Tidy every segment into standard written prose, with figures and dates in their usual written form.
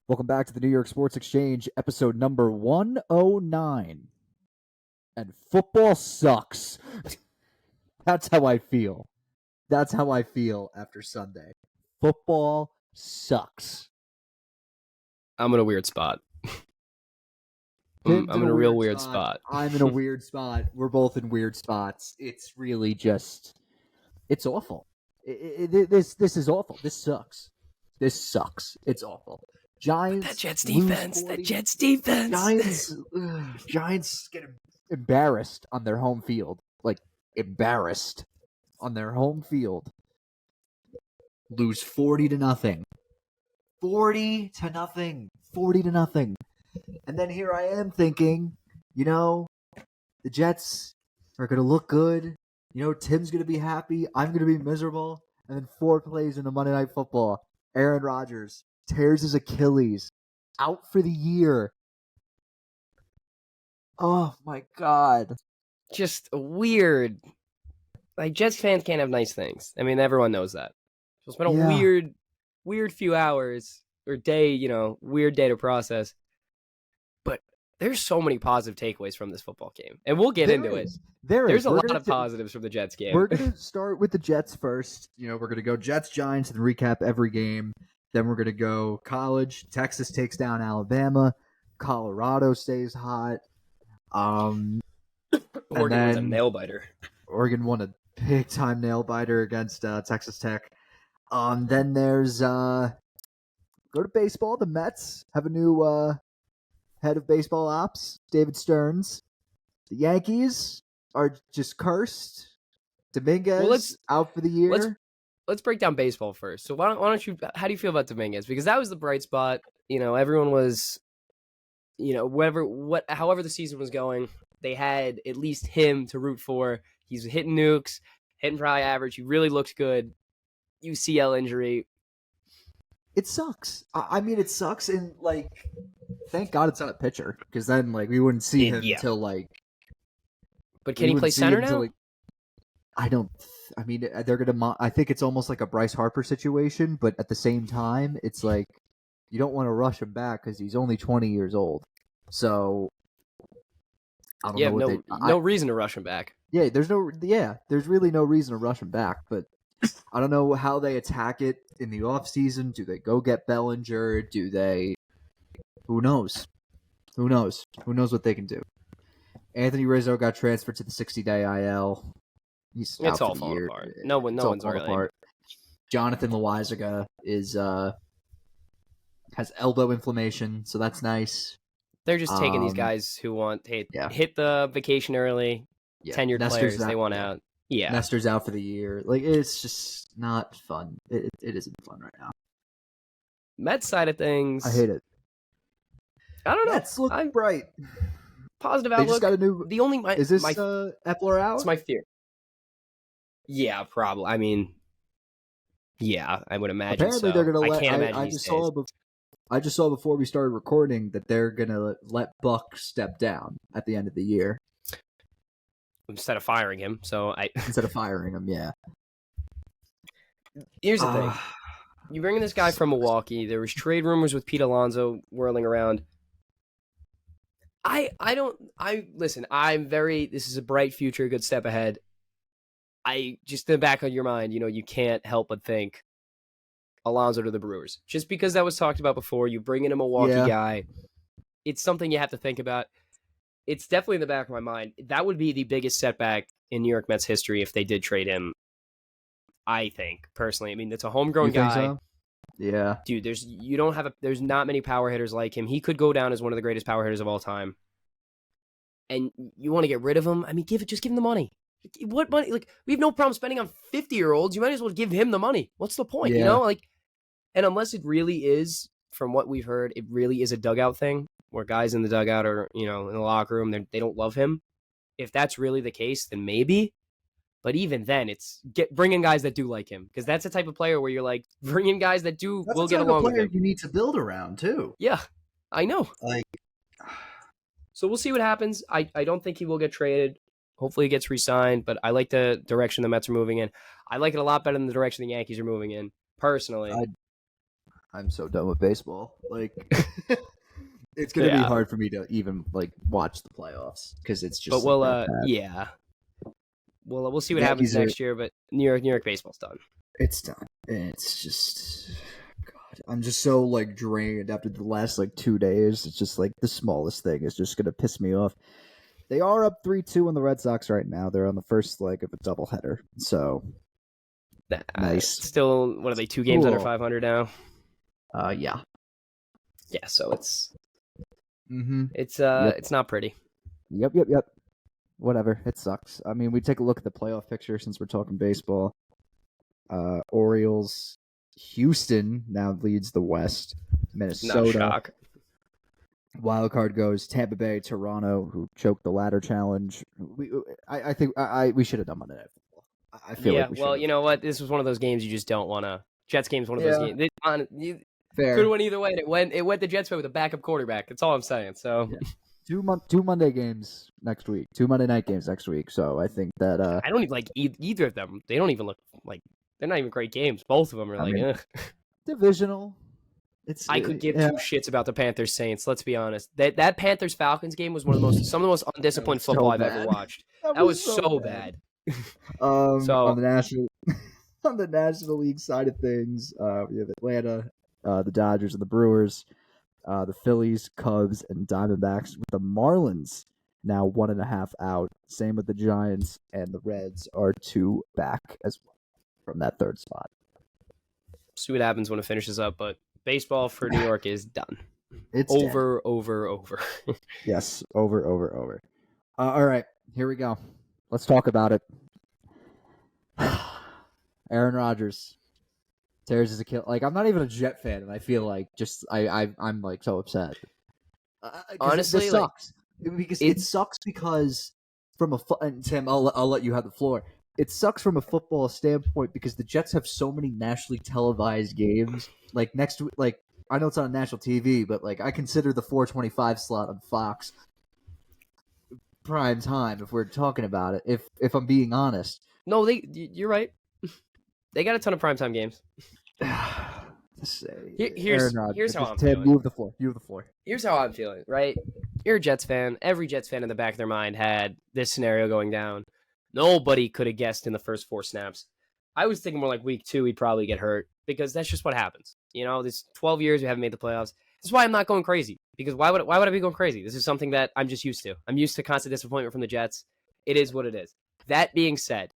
Welcome back to the New York Sports Exchange, episode number 109. And football sucks. That's how I feel. That's how I feel after Sunday. Football sucks. I'm in a weird spot. I'm in a real weird spot. I'm in a weird spot. We're both in weird spots. It's really just, it's awful. This is awful. This sucks. This sucks. It's awful. Giants. That Jets defense. Giants get embarrassed on their home field. Like, embarrassed on their home field. Lose 40-0. 40-0. And then here I am thinking, the Jets are going to look good. Tim's going to be happy. I'm going to be miserable. And then 4 plays into Monday Night Football. Aaron Rodgers tears his Achilles. Out for the year. Oh, my God. Just weird. Like, Jets fans can't have nice things. I mean, everyone knows that. So it's been a weird few hours or day, weird day to process. But there's so many positive takeaways from this football game. And we'll get into it. There's a lot of positives from the Jets game. We're going to start with the Jets first. We're going to go Jets, Giants, and recap every game. Then we're going to go college. Texas takes down Alabama. Colorado stays hot. Oregon was a nail-biter. Oregon won a big-time nail-biter against Texas Tech. Then there's go to baseball. The Mets have a new head of baseball ops, David Stearns. The Yankees are just cursed. Dominguez out for the year. Let's break down baseball first. So why don't you? How do you feel about Dominguez? Because that was the bright spot. Everyone was, however the season was going, they had at least him to root for. He's hitting nukes, hitting for high average. He really looked good. UCL injury. It sucks. I mean, it sucks, and thank God it's not a pitcher, because then we wouldn't see him until But can he play center now? They're gonna. I think it's almost like a Bryce Harper situation, but at the same time, it's you don't want to rush him back because he's only 20 years old. So I don't know. No reason to rush him back. Yeah, there's really no reason to rush him back. But I don't know how they attack it in the off season. Do they go get Bellinger? Do they? Who knows? Who knows what they can do? Anthony Rizzo got transferred to the 60-day IL. It's all falling apart. No one's really apart. Jonathan Loizaga has elbow inflammation, so that's nice. They're just taking these guys who want hit the vacation early, tenured players. They want out. Yeah, Nestor's out for the year. It's just not fun. It isn't fun right now. Mets side of things, I hate it. I don't know. Mets look bright. Positive outlook. They just got a new. Is this Epler out? It's my fear. Yeah, probably. I mean, yeah, I would imagine. Apparently, so. They're gonna let. I can't imagine I just saw before we started recording that they're gonna let Buck step down at the end of the year instead of firing him. Instead of firing him, yeah. Here's the thing: you bring in this guy from Milwaukee. There was trade rumors with Pete Alonso whirling around. Listen. This is a bright future, a good step ahead. Just in the back of your mind, you can't help but think Alonso to the Brewers. Just because that was talked about before, you bring in a Milwaukee guy. It's something you have to think about. It's definitely in the back of my mind. That would be the biggest setback in New York Mets history if they did trade him, I think, personally. I mean, it's a homegrown guy. So? Yeah. Dude, there's not many power hitters like him. He could go down as one of the greatest power hitters of all time. And you want to get rid of him? I mean, just give him the money. What money? We have no problem spending on 50-year-olds. You might as well give him the money. What's the point? Yeah. And unless it really is, from what we've heard, it really is a dugout thing where guys in the dugout are, in the locker room, they don't love him. If that's really the case, then maybe. But even then, it's bring in guys that do like him, because that's the type of player where you're bring in guys that will get along with him. You need to build around too. Yeah, I know. So we'll see what happens. I don't think he will get traded. Hopefully he gets re-signed, but I like the direction the Mets are moving in. I like it a lot better than the direction the Yankees are moving in, personally. I'm so done with baseball. Like, it's gonna be hard for me to even like watch the playoffs because it's just. But we'll, that bad. Yeah. Well, we'll see what happens next year. But New York baseball's done. It's done. It's just. God, I'm just so like drained after the last like 2 days. It's just like the smallest thing is just gonna piss me off. They are up 3-2 on the Red Sox right now. They're on the first leg of a doubleheader. So nice. Still, what are they? 2 games under 500 now. Yeah. Yeah. So it's. Mm-hmm. It's not pretty. Yep. Whatever. It sucks. I mean, we take a look at the playoff picture since we're talking baseball. Orioles, Houston now leads the West. Minnesota. No shock. Wild card goes Tampa Bay, Toronto, who choked the ladder challenge. I think we should have done Monday Night Football. I feel like we well, you know what? This was one of those games you just don't want to. Jets game's one of those games. Fair. Could have went either way. It went the Jets' way with a backup quarterback. That's all I'm saying. So. Yeah. Two Monday games next week. 2 Monday night games next week. So I think that I don't even like either of them. They don't even look like they're not even great games. Both of them are divisional. I could give 2 shits about the Panthers Saints. Let's be honest. That Panthers Falcons game was some of the most undisciplined football I've ever watched. That was so bad. On the National League side of things, we have Atlanta, the Dodgers, and the Brewers. The Phillies, Cubs, and Diamondbacks, with the Marlins now 1.5 out. Same with the Giants, and the Reds are 2 back as well from that 3rd spot. See what happens when it finishes up, but baseball for New York is done. It's over. Yes, over. All right, here we go. Let's talk about it. Aaron Rodgers. Tears his Achilles. Like, I'm not even a Jet fan, and I feel like I'm like so upset. Honestly, it sucks because it sucks because and Tim, I'll let you have the floor. It sucks from a football standpoint because the Jets have so many nationally televised games. Like I know it's on national TV, but like I consider the 4:25 slot on Fox prime time if we're talking about it. If I'm being honest. No, you're right. They got a ton of primetime games. Here's how I'm feeling. You have the floor. Here's how I'm feeling, right? You're a Jets fan. Every Jets fan in the back of their mind had this scenario going down. Nobody could have guessed in the first 4 snaps. I was thinking more like week 2 he'd probably get hurt because that's just what happens. You know, this 12 years we haven't made the playoffs. That's why I'm not going crazy because why would I be going crazy? This is something that I'm just used to. I'm used to constant disappointment from the Jets. It is what it is. That being said,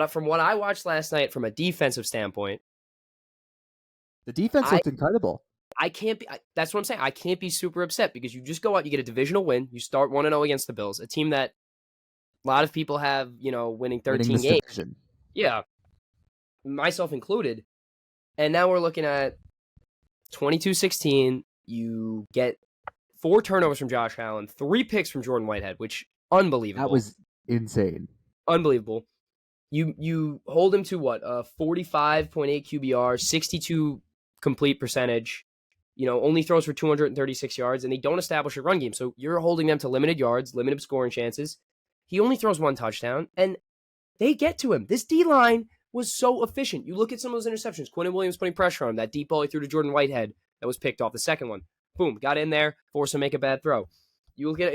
from what I watched last night from a defensive standpoint, the defense looked incredible. That's what I'm saying. I can't be super upset because you just go out, you get a divisional win, you start 1-0 against the Bills, a team that a lot of people have, winning 13 games. Division. Yeah, myself included. And now we're looking at 22-16. You get 4 turnovers from Josh Allen, 3 picks from Jordan Whitehead, which unbelievable. That was insane. Unbelievable. You hold him to what? 45.8 QBR, 62 complete percentage. Only throws for 236 yards, and they don't establish a run game. So you're holding them to limited yards, limited scoring chances. He only throws 1 touchdown, and they get to him. This D-line was so efficient. You look at some of those interceptions. Quentin Williams putting pressure on him. That deep ball he threw to Jordan Whitehead that was picked off. The second one, boom, got in there, forced him to make a bad throw. You look at,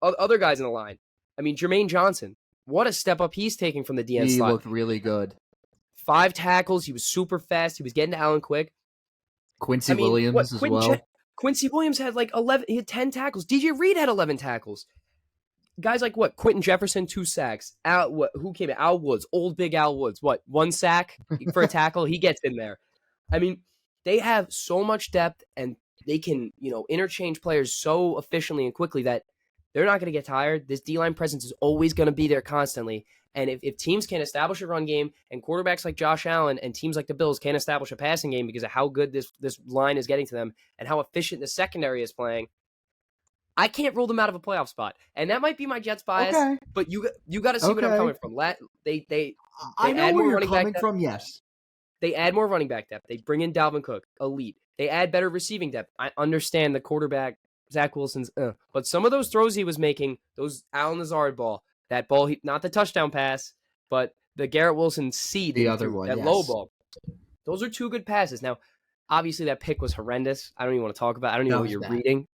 other guys in the line. I mean, Jermaine Johnson, what a step up he's taking from the DN slot. He looked really good. 5 tackles. He was super fast. He was getting to Allen quick. Quincy Williams as well. Quincy Williams had like 11. He had 10 tackles. DJ Reed had 11 tackles. Guys like what? Quentin Jefferson, 2 sacks. Who came in? Al Woods, old big Al Woods. What? 1 sack for a tackle? He gets in there. I mean, they have so much depth and they can, interchange players so efficiently and quickly that they're not going to get tired. This D-line presence is always going to be there constantly. And if teams can't establish a run game and quarterbacks like Josh Allen and teams like the Bills can't establish a passing game because of how good this line is getting to them and how efficient the secondary is playing, I can't rule them out of a playoff spot. And that might be my Jets bias, but you got to see what I'm coming from. They I know where you're coming from, yes. They add more running back depth. They bring in Dalvin Cook, elite. They add better receiving depth. I understand the quarterback, Zach Wilson's, but some of those throws he was making, those Allen Lazard ball, that ball, not the touchdown pass, but the Garrett Wilson seed, the other one, that low ball. Those are two good passes. Now, obviously, that pick was horrendous. I don't even want to talk about it. I don't even know what you're reading.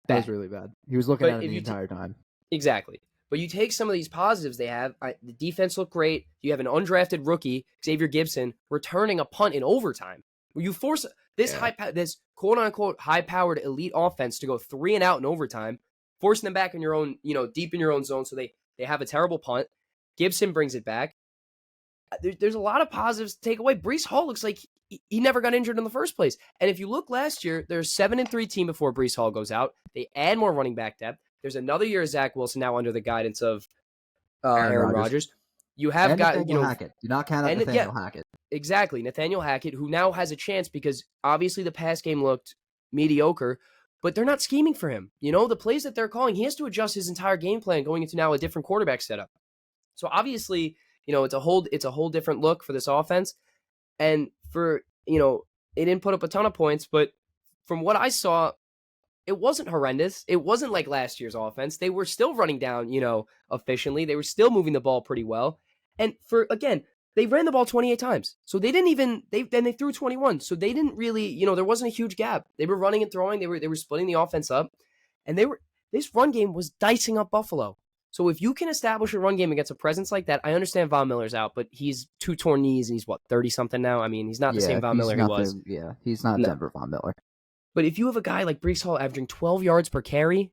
That was really bad. He was looking at it the entire time. Exactly. But you take some of these positives they have. The defense looked great. You have an undrafted rookie, Xavier Gibson, returning a punt in overtime. You force this this quote-unquote high-powered elite offense to go 3 and out in overtime, forcing them back in your own, deep in your own zone, so they have a terrible punt. Gibson brings it back. There's a lot of positives to take away. Breece Hall looks like he never got injured in the first place. And if you look last year, there's 7-3 team before Breece Hall goes out. They add more running back depth. There's another year of Zach Wilson now under the guidance of Aaron Rodgers. You have got Hackett. Do not count out Nathaniel Hackett. Exactly, Nathaniel Hackett, who now has a chance because obviously the pass game looked mediocre, but they're not scheming for him. The plays that they're calling, he has to adjust his entire game plan going into now a different quarterback setup. So obviously, it's a whole different look for this offense. And it didn't put up a ton of points, but from what I saw, it wasn't horrendous. It wasn't like last year's offense. They were still running down, efficiently. They were still moving the ball pretty well. And they ran the ball 28 times. So they didn't even, then they threw 21. So they didn't really, there wasn't a huge gap. They were running and throwing. They were splitting the offense up. And this run game was dicing up Buffalo. So if you can establish a run game against a presence like that, I understand Von Miller's out, but he's 2 torn knees and he's 30-something now? I mean, he's not the same Von Miller he was. He's not Denver Von Miller. But if you have a guy like Breece Hall averaging 12 yards per carry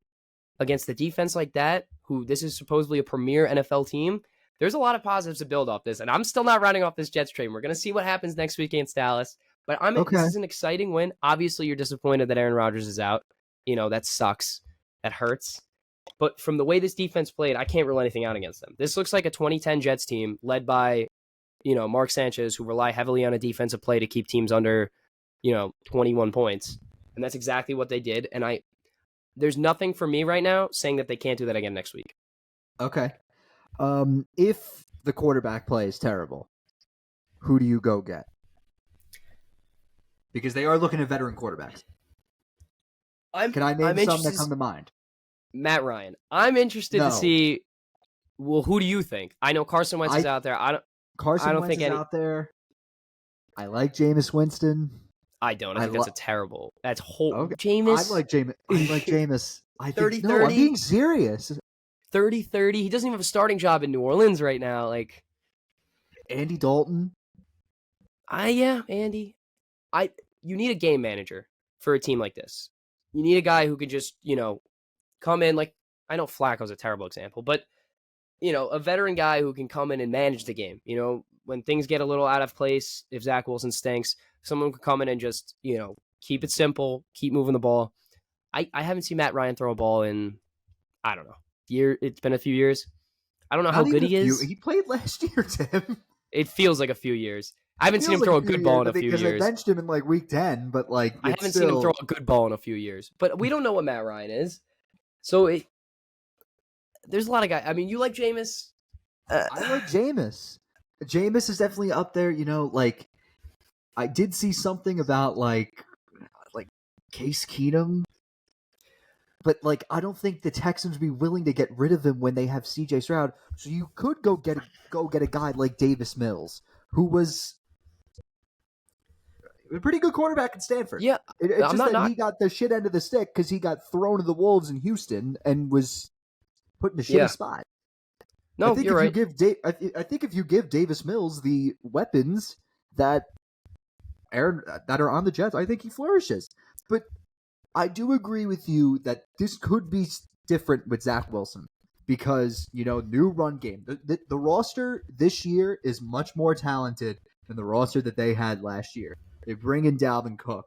against the defense like that, who this is supposedly a premier NFL team, there's a lot of positives to build off this. And I'm still not rounding off this Jets train. We're going to see what happens next week against Dallas. But this is an exciting win. Obviously, you're disappointed that Aaron Rodgers is out. That sucks. That hurts. But from the way this defense played, I can't rule anything out against them. This looks like a 2010 Jets team led by, Mark Sanchez, who rely heavily on a defensive play to keep teams under, 21 points. And that's exactly what they did. And there's nothing for me right now saying that they can't do that again next week. Okay. If the quarterback play is terrible, who do you go get? Because they are looking at veteran quarterbacks. Can I name some that come to mind? Matt Ryan. I'm interested to see. Well, who do you think? I know Carson Wentz is out there. Carson Wentz is out there. I like Jameis Winston. I don't. I think that's a terrible. That's whole. Okay. Jameis. I like Jameis. I think 30-30. No, I'm being serious. 30-30. He doesn't even have a starting job in New Orleans right now. Like Andy Dalton. Yeah, Andy. You need a game manager for a team like this. You need a guy who can just, come in. Like, I know Flacco's a terrible example, but a veteran guy who can come in and manage the game. When things get a little out of place, if Zach Wilson stinks, someone could come in and just, keep it simple, keep moving the ball. I haven't seen Matt Ryan throw a ball in, I don't know, it's been a few years. I don't know how good he is. He played last year, Tim. It feels like a few years. I haven't seen him throw a good ball in a few years. Because they benched him in week 10, but I haven't seen him throw a good ball in a few years. But we don't know what Matt Ryan is. So there's a lot of guys. I mean, you like Jameis? I like Jameis. Jameis is definitely up there. I did see something about Case Keenum, but I don't think the Texans would be willing to get rid of him when they have CJ Stroud. So you could go get a guy like Davis Mills, who was a pretty good quarterback at Stanford. Yeah, it's just that he got the shit end of the stick because he got thrown to the wolves in Houston and was put in a shitty spot. No, you're right. I think if you give Davis Mills the weapons that are on the Jets, I think he flourishes. But I do agree with you that this could be different with Zach Wilson because, new run game. The roster this year is much more talented than the roster that they had last year. They bring in Dalvin Cook.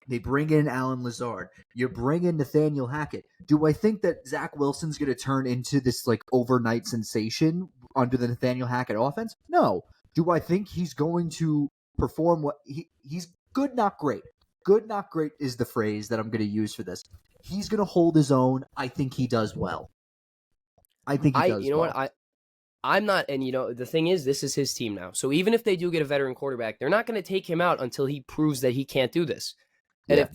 They bring in Alan Lazard. You bring in Nathaniel Hackett. Do I think that Zach Wilson's going to turn into this overnight sensation under the Nathaniel Hackett offense? No. Do I think he's going to perform what he's good, not great. Good, not great is the phrase that I'm going to use for this. He's going to hold his own. I think he does well. I think he does. You know well. what? I'm not, and the thing is, this is his team now. So even if they do get a veteran quarterback, they're not going to take him out until he proves that he can't do this. And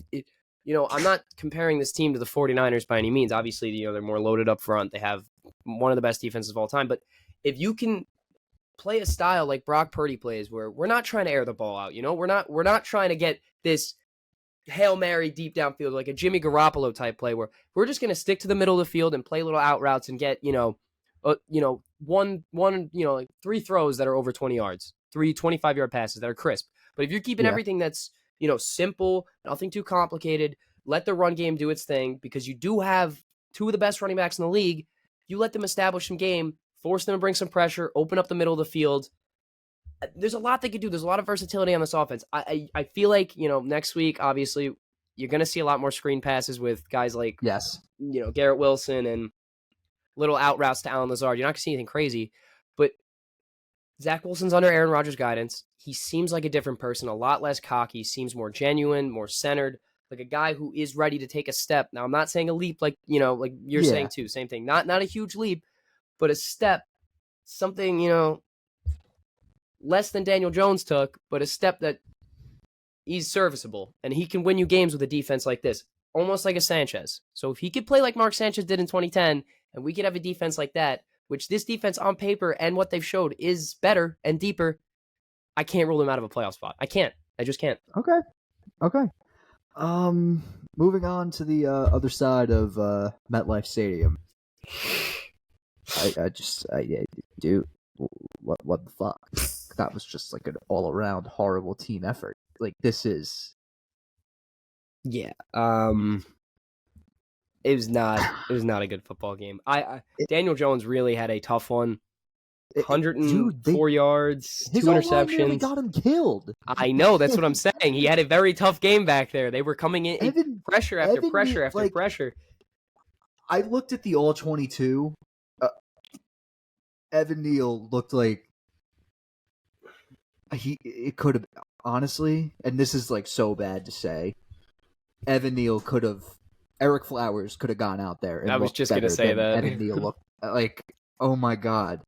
I'm not comparing this team to the 49ers by any means. Obviously, they're more loaded up front. They have one of the best defenses of all time. But if you can play a style like Brock Purdy plays, where we're not trying to air the ball out. We're not trying to get this Hail Mary deep downfield like a Jimmy Garoppolo type play, where we're just going to stick to the middle of the field and play little out routes and get one like 3 throws that are over 20 yards, 3 25-yard passes that are crisp. But if you're keeping everything that's simple, nothing too complicated, let the run game do its thing, because you do have 2 of the best running backs in the league. You let them establish some game, force them to bring some pressure, open up the middle of the field. There's a lot they could do. There's a lot of versatility on this offense. I feel like, next week, obviously, you're going to see a lot more screen passes with guys like, Garrett Wilson and little out routes to Allen Lazard. You're not going to see anything crazy, but Zach Wilson's under Aaron Rodgers' guidance. He seems like a different person, a lot less cocky, seems more genuine, more centered, like a guy who is ready to take a step. Now, I'm not saying a leap like you're saying too, same thing. Not a huge leap, but a step, something, less than Daniel Jones took, but a step that he's serviceable, and he can win you games with a defense like this, almost like a Sanchez. So if he could play like Mark Sanchez did in 2010, and we could have a defense like that, which this defense on paper and what they've showed is better and deeper, I can't rule them out of a playoff spot. I can't. I just can't. Okay. Moving on to the other side of MetLife Stadium. Dude, what the fuck? That was just like an all-around horrible team effort. Like, this is... Yeah. It was not a good football game. Daniel Jones really had a tough one. 104 yards, 2 interceptions. Nearly got him killed. I know, that's what I'm saying. He had a very tough game back there. They were coming in pressure after pressure after pressure. I looked at the all-22. Evan Neal looked like it could have, honestly, and this is like so bad to say, Evan Neal could have, Eric Flowers could have gone out there and I was just going to say that. Evan Neal looked like, oh my God.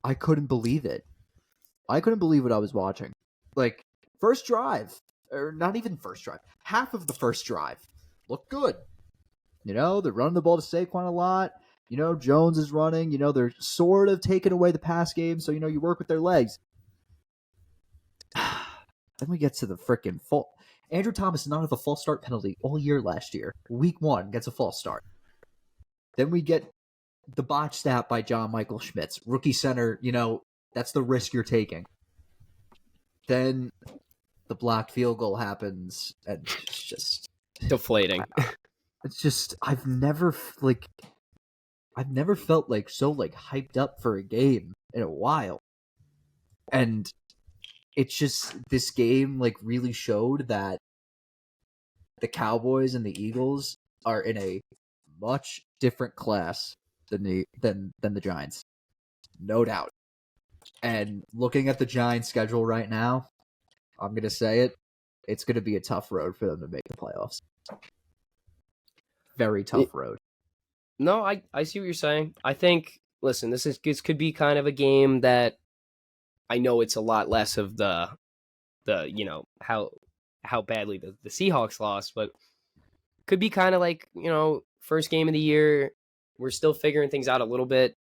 I couldn't believe it. I couldn't believe what I was watching. Like, first drive, or not even first drive, half of the first drive looked good. They're running the ball to Saquon a lot. Jones is running. They're sort of taking away the pass game, so, you work with their legs. Then we get to the freaking fault. Andrew Thomas did not have a false start penalty all year last year. Week 1 gets a false start. Then we get the botch snap by John Michael Schmitz. Rookie center, that's the risk you're taking. Then the blocked field goal happens, and it's just... deflating. It's just, I've never felt like so hyped up for a game in a while. And it's just, this game really showed that the Cowboys and the Eagles are in a much different class than the Giants. No doubt. And looking at the Giants' schedule right now, I'm going to say it, it's going to be a tough road for them to make the playoffs. Very tough road. No, I see what you're saying. I think, listen, this could be kind of a game that I know it's a lot less of the how badly the Seahawks lost, but could be kind of like, first game of the year. We're still figuring things out a little bit.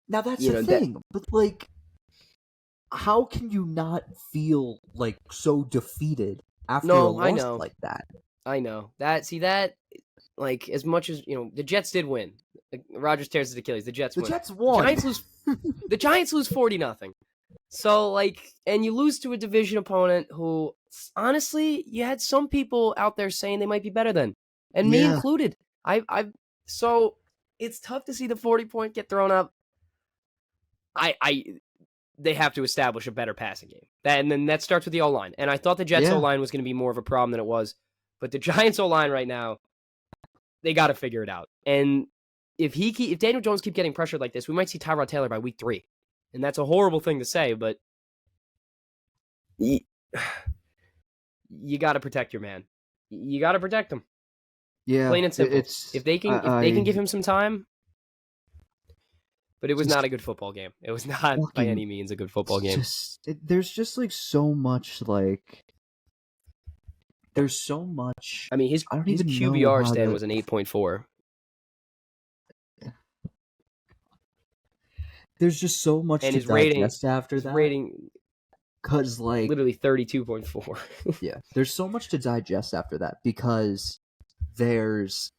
Now that's the thing, but how can you not feel so defeated after a loss like that? I know that. As much as the Jets did win. Rodgers tears his Achilles. The Jets win. The Jets won. The Giants lose 40-0. So and you lose to a division opponent who, honestly, you had some people out there saying they might be better than, and me included. So it's tough to see the 40-point get thrown up. They have to establish a better passing game. And then that starts with the O-line. And I thought the Jets O-line was going to be more of a problem than it was. But the Giants O-line right now, they got to figure it out. And if Daniel Jones keeps getting pressured like this, we might see Tyrod Taylor by week 3. And that's a horrible thing to say, but you got to protect your man. You got to protect him. Yeah. Plain and simple. If they can give him some time. But it was not a good football game. It was not by any means a good football game. There's just so much there's so much. I mean, his QBR stand was an 8.4. There's just so much And to digest after his that. rating, Because, like, literally 32.4. yeah, there's so much to digest after that because there's,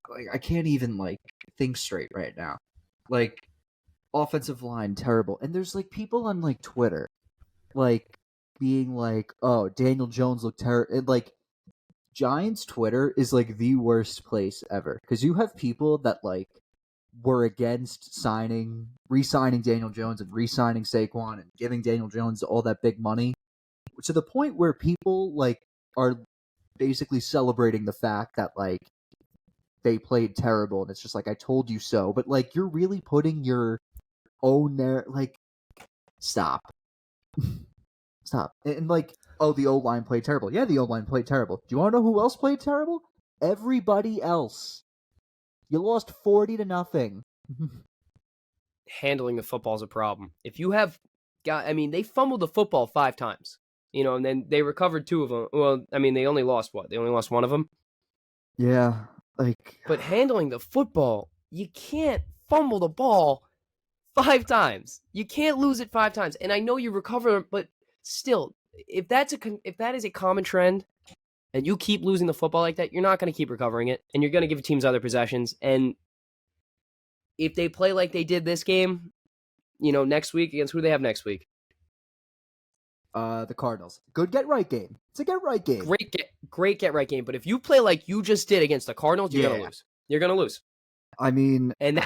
like, I can't even, like, think straight right now. Like, offensive line, terrible. And there's, like, people on, like, Twitter, like, being like, oh, Daniel Jones looked terrible. Like, Giants Twitter is, like, the worst place ever. Because you have people that, like, were against re-signing Daniel Jones and re-signing Saquon and giving Daniel Jones all that big money, to the point where people, like, are basically celebrating the fact that, like, they played terrible and it's just like, I told you so. But, like, you're really putting your own like, stop. Stop. And, like, oh, the O-line played terrible. Yeah, the O-line played terrible. Do you want to know who else played terrible? Everybody else. You lost 40-0. Handling the football is a problem. If you have they fumbled the football 5 times, and then they recovered 2 of them. Well, I mean, they only lost what? They only lost 1 of them. Yeah, like, but handling the football, you can't fumble the ball 5 times. You can't lose it 5 times. And I know you recover, but still, if that is a common trend, and you keep losing the football like that, you're not going to keep recovering it, and you're going to give teams other possessions. And if they play like they did this game, next week, against who do they have next week? The Cardinals. Good get-right game. It's a get-right game. Great get-right game. But if you play like you just did against the Cardinals, you're going to lose. You're going to lose. I mean... And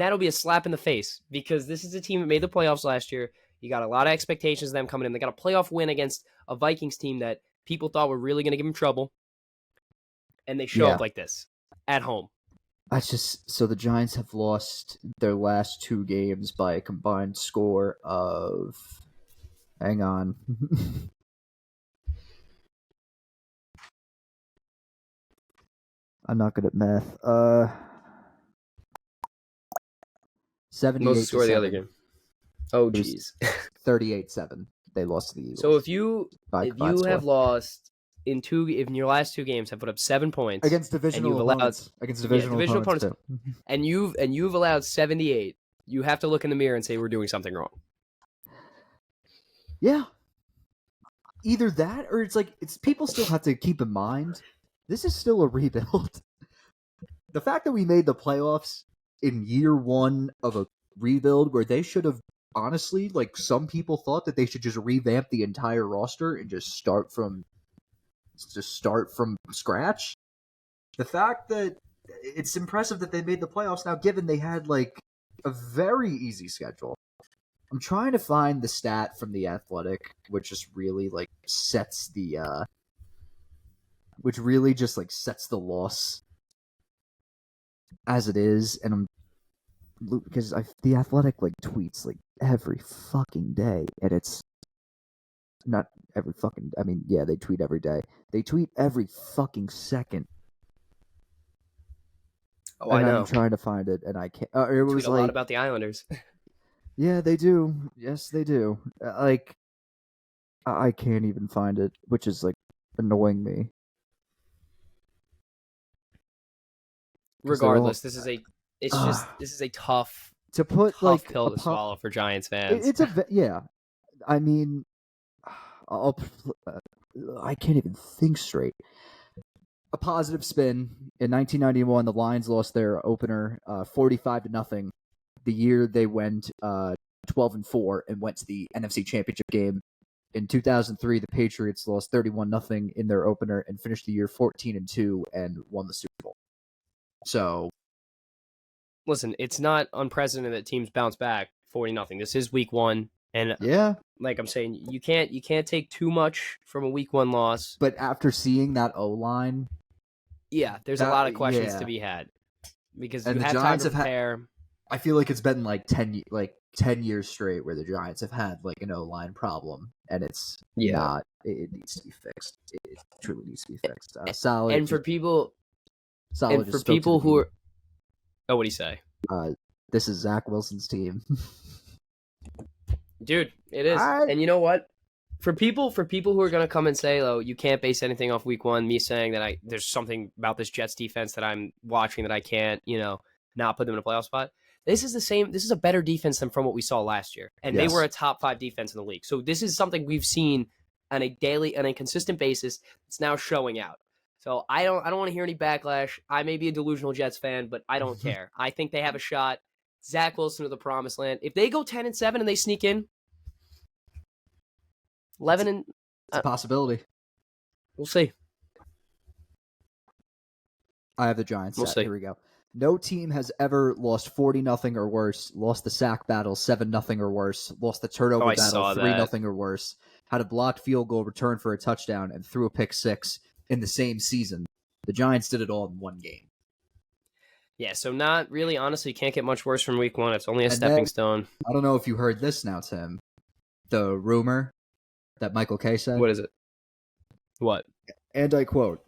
that'll be a slap in the face, because this is a team that made the playoffs last year. You got a lot of expectations of them coming in. They got a playoff win against a Vikings team that people thought were really going to give them trouble. And they show up like this at home. So the Giants have lost their last 2 games by a combined score of... Hang on. I'm not good at math. 78. What's the score of the other game? Oh, jeez. 38-7. They lost to the Eagles. So if you have lost in your last 2 games, have put up 7 points against divisional opponents, too. and you've allowed 78, you have to look in the mirror and say we're doing something wrong. Yeah. Either that, or it's people still have to keep in mind this is still a rebuild. The fact that we made the playoffs in year 1 of a rebuild, where they should have, honestly, like, some people thought that they should just revamp the entire roster and just start from scratch. The fact that it's impressive that they made the playoffs now, given they had, like, a very easy schedule. I'm trying to find the stat from The Athletic, which just really, like, sets the loss as it is, and because The Athletic, like, tweets, like, every fucking day, and it's not every fucking... I mean, yeah, they tweet every day. They tweet every fucking second. Oh, I know. I'm trying to find it, and I can't... it was tweet a lot about the Islanders. Yeah, they do. Yes, they do. Like, I can't even find it, which is, like, annoying me. Regardless, this is a tough to put tough like pill to swallow for Giants fans. It's yeah. I mean, I can't even think straight. A positive spin. In 1991, the Lions lost their opener 45-0. The year they went 12-4 and went to the NFC Championship game. In 2003, the Patriots lost 31-0 in their opener and finished the year 14-2 and won the Super Bowl. So, listen, it's not unprecedented that teams bounce back 40-0. This is week 1, and yeah, like I'm saying, you can't take too much from a week 1 loss. But after seeing that O-line, yeah, there's a lot of questions to be had, because you have time to prepare. I feel like it's been like 10 years straight where the Giants have had like an O-line problem, and it's not. It needs to be fixed. It truly needs to be fixed. Solid. And for people who are, oh, what do you say? This is Zach Wilson's team, dude. It is, and you know what? For people who are gonna come and say, "Oh, you can't base anything off week 1," me saying that there's something about this Jets defense that I'm watching that I can't, not put them in a playoff spot. This is the same. This is a better defense than from what we saw last year, and they Yes. were a top 5 defense in the league. So this is something we've seen on a consistent basis. It's now showing out. So I don't want to hear any backlash. I may be a delusional Jets fan, but I don't care. I think they have a shot. Zach Wilson to the promised land. If they go 10-7 and they sneak in 11 and It's a possibility. we'll see. I have the Giants. We'll see. Here we go. No team has ever lost 40-0 or worse, lost the sack battle 7-0 or worse, lost the turnover battle 3-0 or worse, had a blocked field goal return for a touchdown, and threw a pick six in the same season. The Giants did it all in one game. Yeah, so not really, honestly, can't get much worse from week 1. It's only a stepping stone. I don't know if you heard this now, Tim. The rumor that Michael Kay said. What is it? What? And I quote,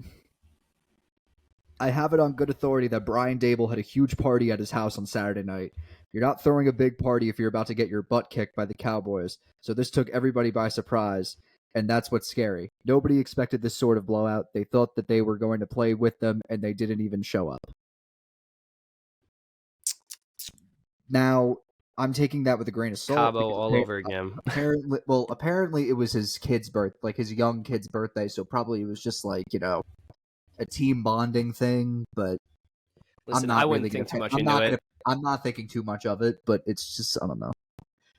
I have it on good authority that Brian Dable had a huge party at his house on Saturday night. You're not throwing a big party if you're about to get your butt kicked by the Cowboys. So this took everybody by surprise, and that's what's scary. Nobody expected this sort of blowout. They thought that they were going to play with them, and they didn't even show up. Now, I'm taking that with a grain of salt. Cabo all over again. Apparently it was his kid's his young kid's birthday, so probably it was just like, a team bonding thing, but Listen, I wouldn't think too much into it. I'm not thinking too much of it, but it's just, I don't know.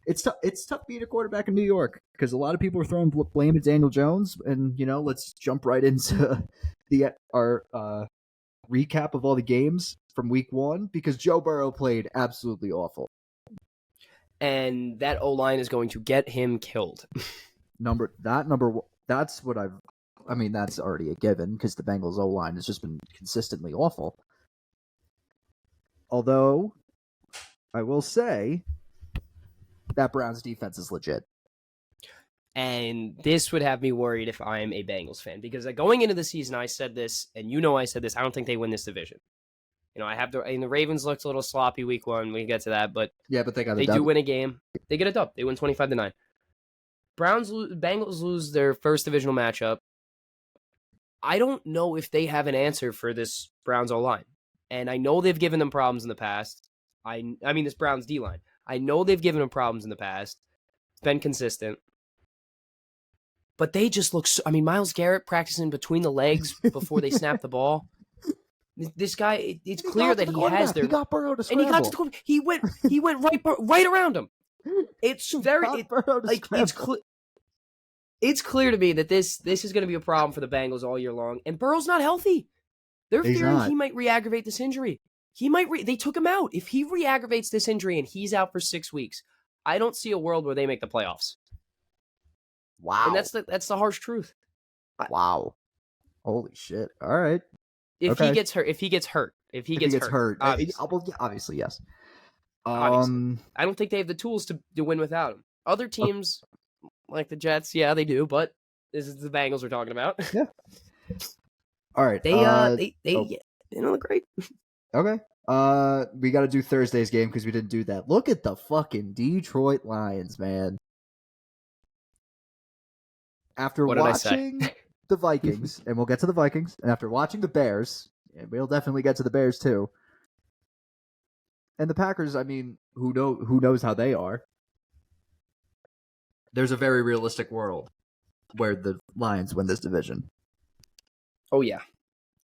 It's tough being a quarterback in New York because a lot of people are throwing blame at Daniel Jones, and let's jump right into our recap of all the games from week 1 because Joe Burrow played absolutely awful. And that O-line is going to get him killed. That's what that's already a given because the Bengals O-line has just been consistently awful. Although, I will say that Browns defense is legit. And this would have me worried if I'm a Bengals fan because going into the season, I said this, and I said this, I don't think they win this division. The Ravens looked a little sloppy week 1. We can get to that, but yeah, but they do win a game. They get a dub. They win 25-9. Bengals lose their first divisional matchup. I don't know if they have an answer for this Browns O-line. And I know they've given them problems in the past. I mean, this Browns D-line. I know they've given them problems in the past. It's been consistent. But they just look Myles Garrett practicing between the legs before they snap the ball. This guy, it's clear that he has their... He got Burrow to scramble. And he got to the quarterback. He went right around him. It's very... It's clear to me that this is going to be a problem for the Bengals all year long. And Burrow's not healthy. They're fearing he might re-aggravate this injury. They took him out. If he re-aggravates this injury and he's out for 6 weeks, I don't see a world where they make the playoffs. Wow. And that's the harsh truth. Wow. Holy shit. All right. If he gets hurt. Obviously, yes. Obviously. I don't think they have the tools to win without him. Other teams, like the Jets, yeah, they do, but this is the Bengals we're talking about. Yeah. All right. They look great. Okay. We got to do Thursday's game because we didn't do that. Look at the fucking Detroit Lions, man. After watching the Vikings, and we'll get to the Vikings, and after watching the Bears, and we'll definitely get to the Bears too. And the Packers, I mean, who knows how they are? There's a very realistic world where the Lions win this division. Oh yeah.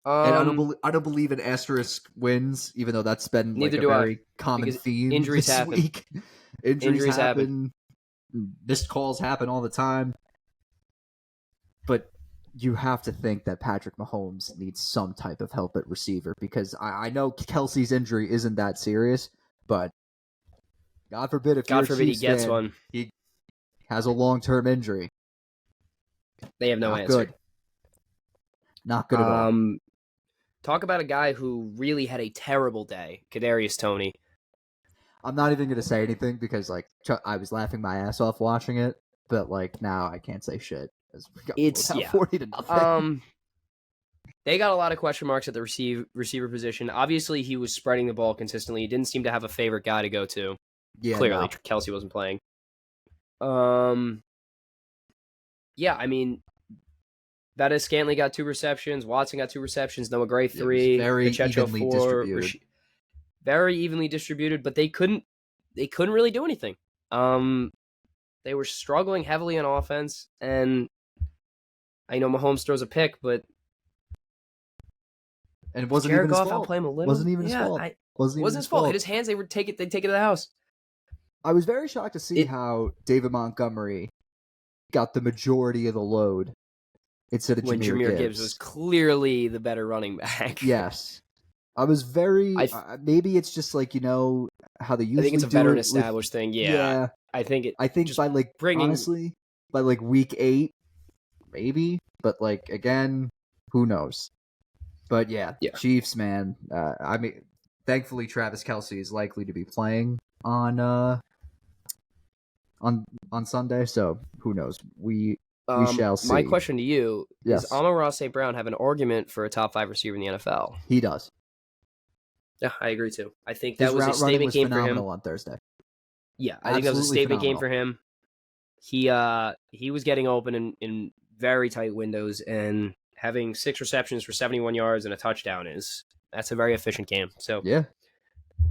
And I don't believe in asterisk wins, even though that's been like a very common theme injuries this happen. week. Injuries happen. Missed calls happen all the time. But you have to think that Patrick Mahomes needs some type of help at receiver because I know Kelsey's injury isn't that serious, but God forbid he gets one. He has a long-term injury. They have no answer. Good. Not good at all. Talk about a guy who really had a terrible day, Kadarius Toney. I'm not even going to say anything because I was laughing my ass off watching it, but now I can't say shit. It's 40-0. They got a lot of question marks at the receiver position. Obviously, he was spreading the ball consistently. He didn't seem to have a favorite guy to go to. Yeah, clearly, Kelsey wasn't playing. Yeah, I mean, Bettis Scantling got 2 receptions. Watson got 2 receptions. Noah Gray 3. Very Pacheco evenly 4. distributed. very evenly distributed, but they couldn't really do anything. They were struggling heavily on offense, and I know Mahomes throws a pick, but And it wasn't Jared even his Goff fault. Outplay him a little. Wasn't even his fault. Wasn't his fault. Hit his hands. They would take it. They take it to the house. I was very shocked to see how David Montgomery got the majority of the load instead of when Jahmyr Gibbs was clearly the better running back. Yes. I was very... maybe it's just like, how they usually do it. I think it's a veteran established thing. Yeah. I think by honestly, by week 8, maybe. But again, who knows? But yeah. Chiefs, man. Thankfully Travis Kelce is likely to be playing on Sunday, so who knows? We shall see. My question to you is: Amon-Ra St. Brown have an argument for a top 5 receiver in the NFL? He does. Yeah, I agree too. I think that was a statement game for him on Thursday. Yeah, I think that was a statement game for him. He was getting open in very tight windows, and having 6 receptions for 71 yards and a touchdown that's a very efficient game. So yeah,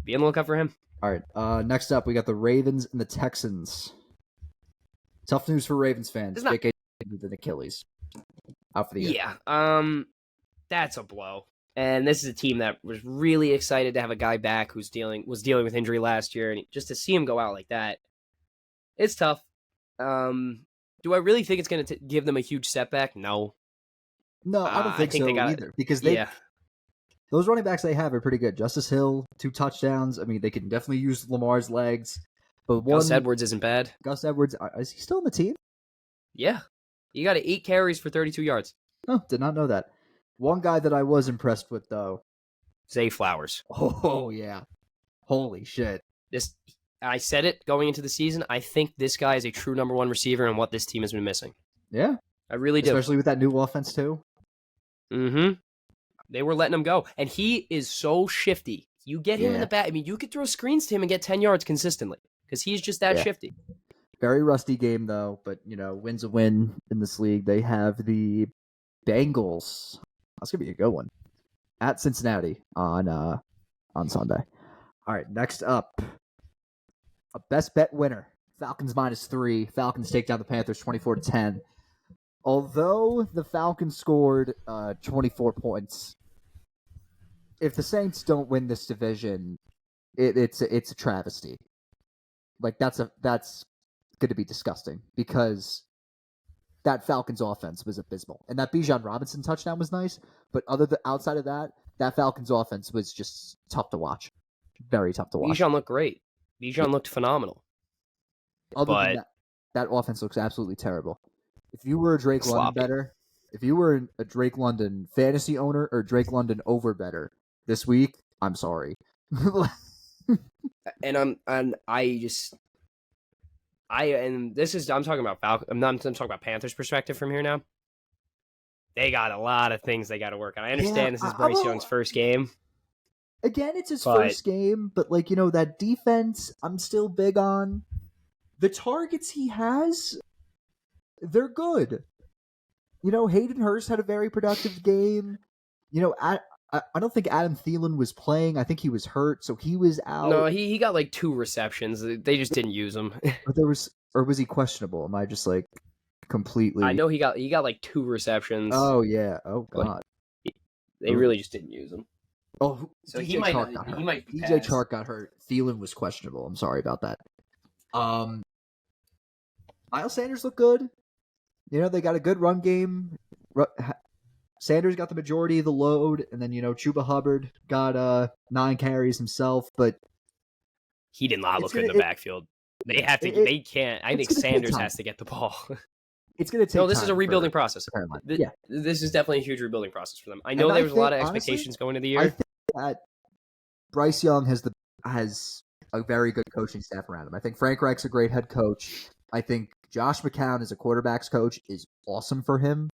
be on the lookout for him. All right. Next up, we got the Ravens and the Texans. Tough news for Ravens fans. J.K. with an Achilles out for the year. Yeah. That's a blow. And this is a team that was really excited to have a guy back who was dealing with injury last year, and just to see him go out like that, it's tough. Do I really think it's going to give them a huge setback? No. No, I don't think so either. Because those running backs they have are pretty good. Justice Hill, 2 touchdowns. I mean, they can definitely use Lamar's legs. But Gus Edwards isn't bad. Gus Edwards, is he still on the team? Yeah. He got 8 carries for 32 yards. Oh, did not know that. One guy that I was impressed with, though. Zay Flowers. Oh, yeah. Holy shit. I said it going into the season. I think this guy is a true number 1 receiver and what this team has been missing. Yeah. I really do. Especially with that new offense, too. Mm-hmm. They were letting him go. And he is so shifty. You get him in the back. I mean, you could throw screens to him and get 10 yards consistently because he's just that shifty. Very rusty game, though. But, win's a win in this league. They have the Bengals. That's going to be a good one. At Cincinnati on Sunday. All right, next up. A best bet winner. Falcons -3. Falcons take down the Panthers 24-10. Although the Falcons scored 24 points, if the Saints don't win this division, it's a travesty. That's going to be disgusting because that Falcons offense was abysmal, and that Bijan Robinson touchdown was nice, but outside of that Falcons offense was just tough to watch, very tough to watch. Bijan looked great. Bijan looked phenomenal. Other than that offense looks absolutely terrible. If you were a Drake London better, if you were a Drake London fantasy owner or Drake London over better this week, I'm sorry. I'm talking about Falcons. I'm talking about Panthers' perspective from here now. They got a lot of things they got to work on. I understand this is Bryce Young's first game. Again, it's his first game, but that defense, I'm still big on. The targets he has, they're good. Hayden Hurst had a very productive game. I don't think Adam Thielen was playing. I think he was hurt, so he was out. No, he got 2 receptions. They just didn't use him. Or was he questionable? Am I just completely? I know he got 2 receptions. Oh yeah. Oh god. They really just didn't use him. Oh, so DJ Chark got hurt. DJ Chark got hurt. Thielen was questionable. I'm sorry about that. Miles Sanders looked good. They got a good run game. Sanders got the majority of the load, and then Chuba Hubbard got 9 carries himself, but he did not look good in the backfield. They have to. They can't. I think Sanders has to get the ball. It's going to take. No, this is a rebuilding process. Yeah, this is definitely a huge rebuilding process for them. I know there was a lot of expectations going into the year. I think that Bryce Young has a very good coaching staff around him. I think Frank Reich's a great head coach. I think Josh McCown as a quarterback's coach is awesome for him,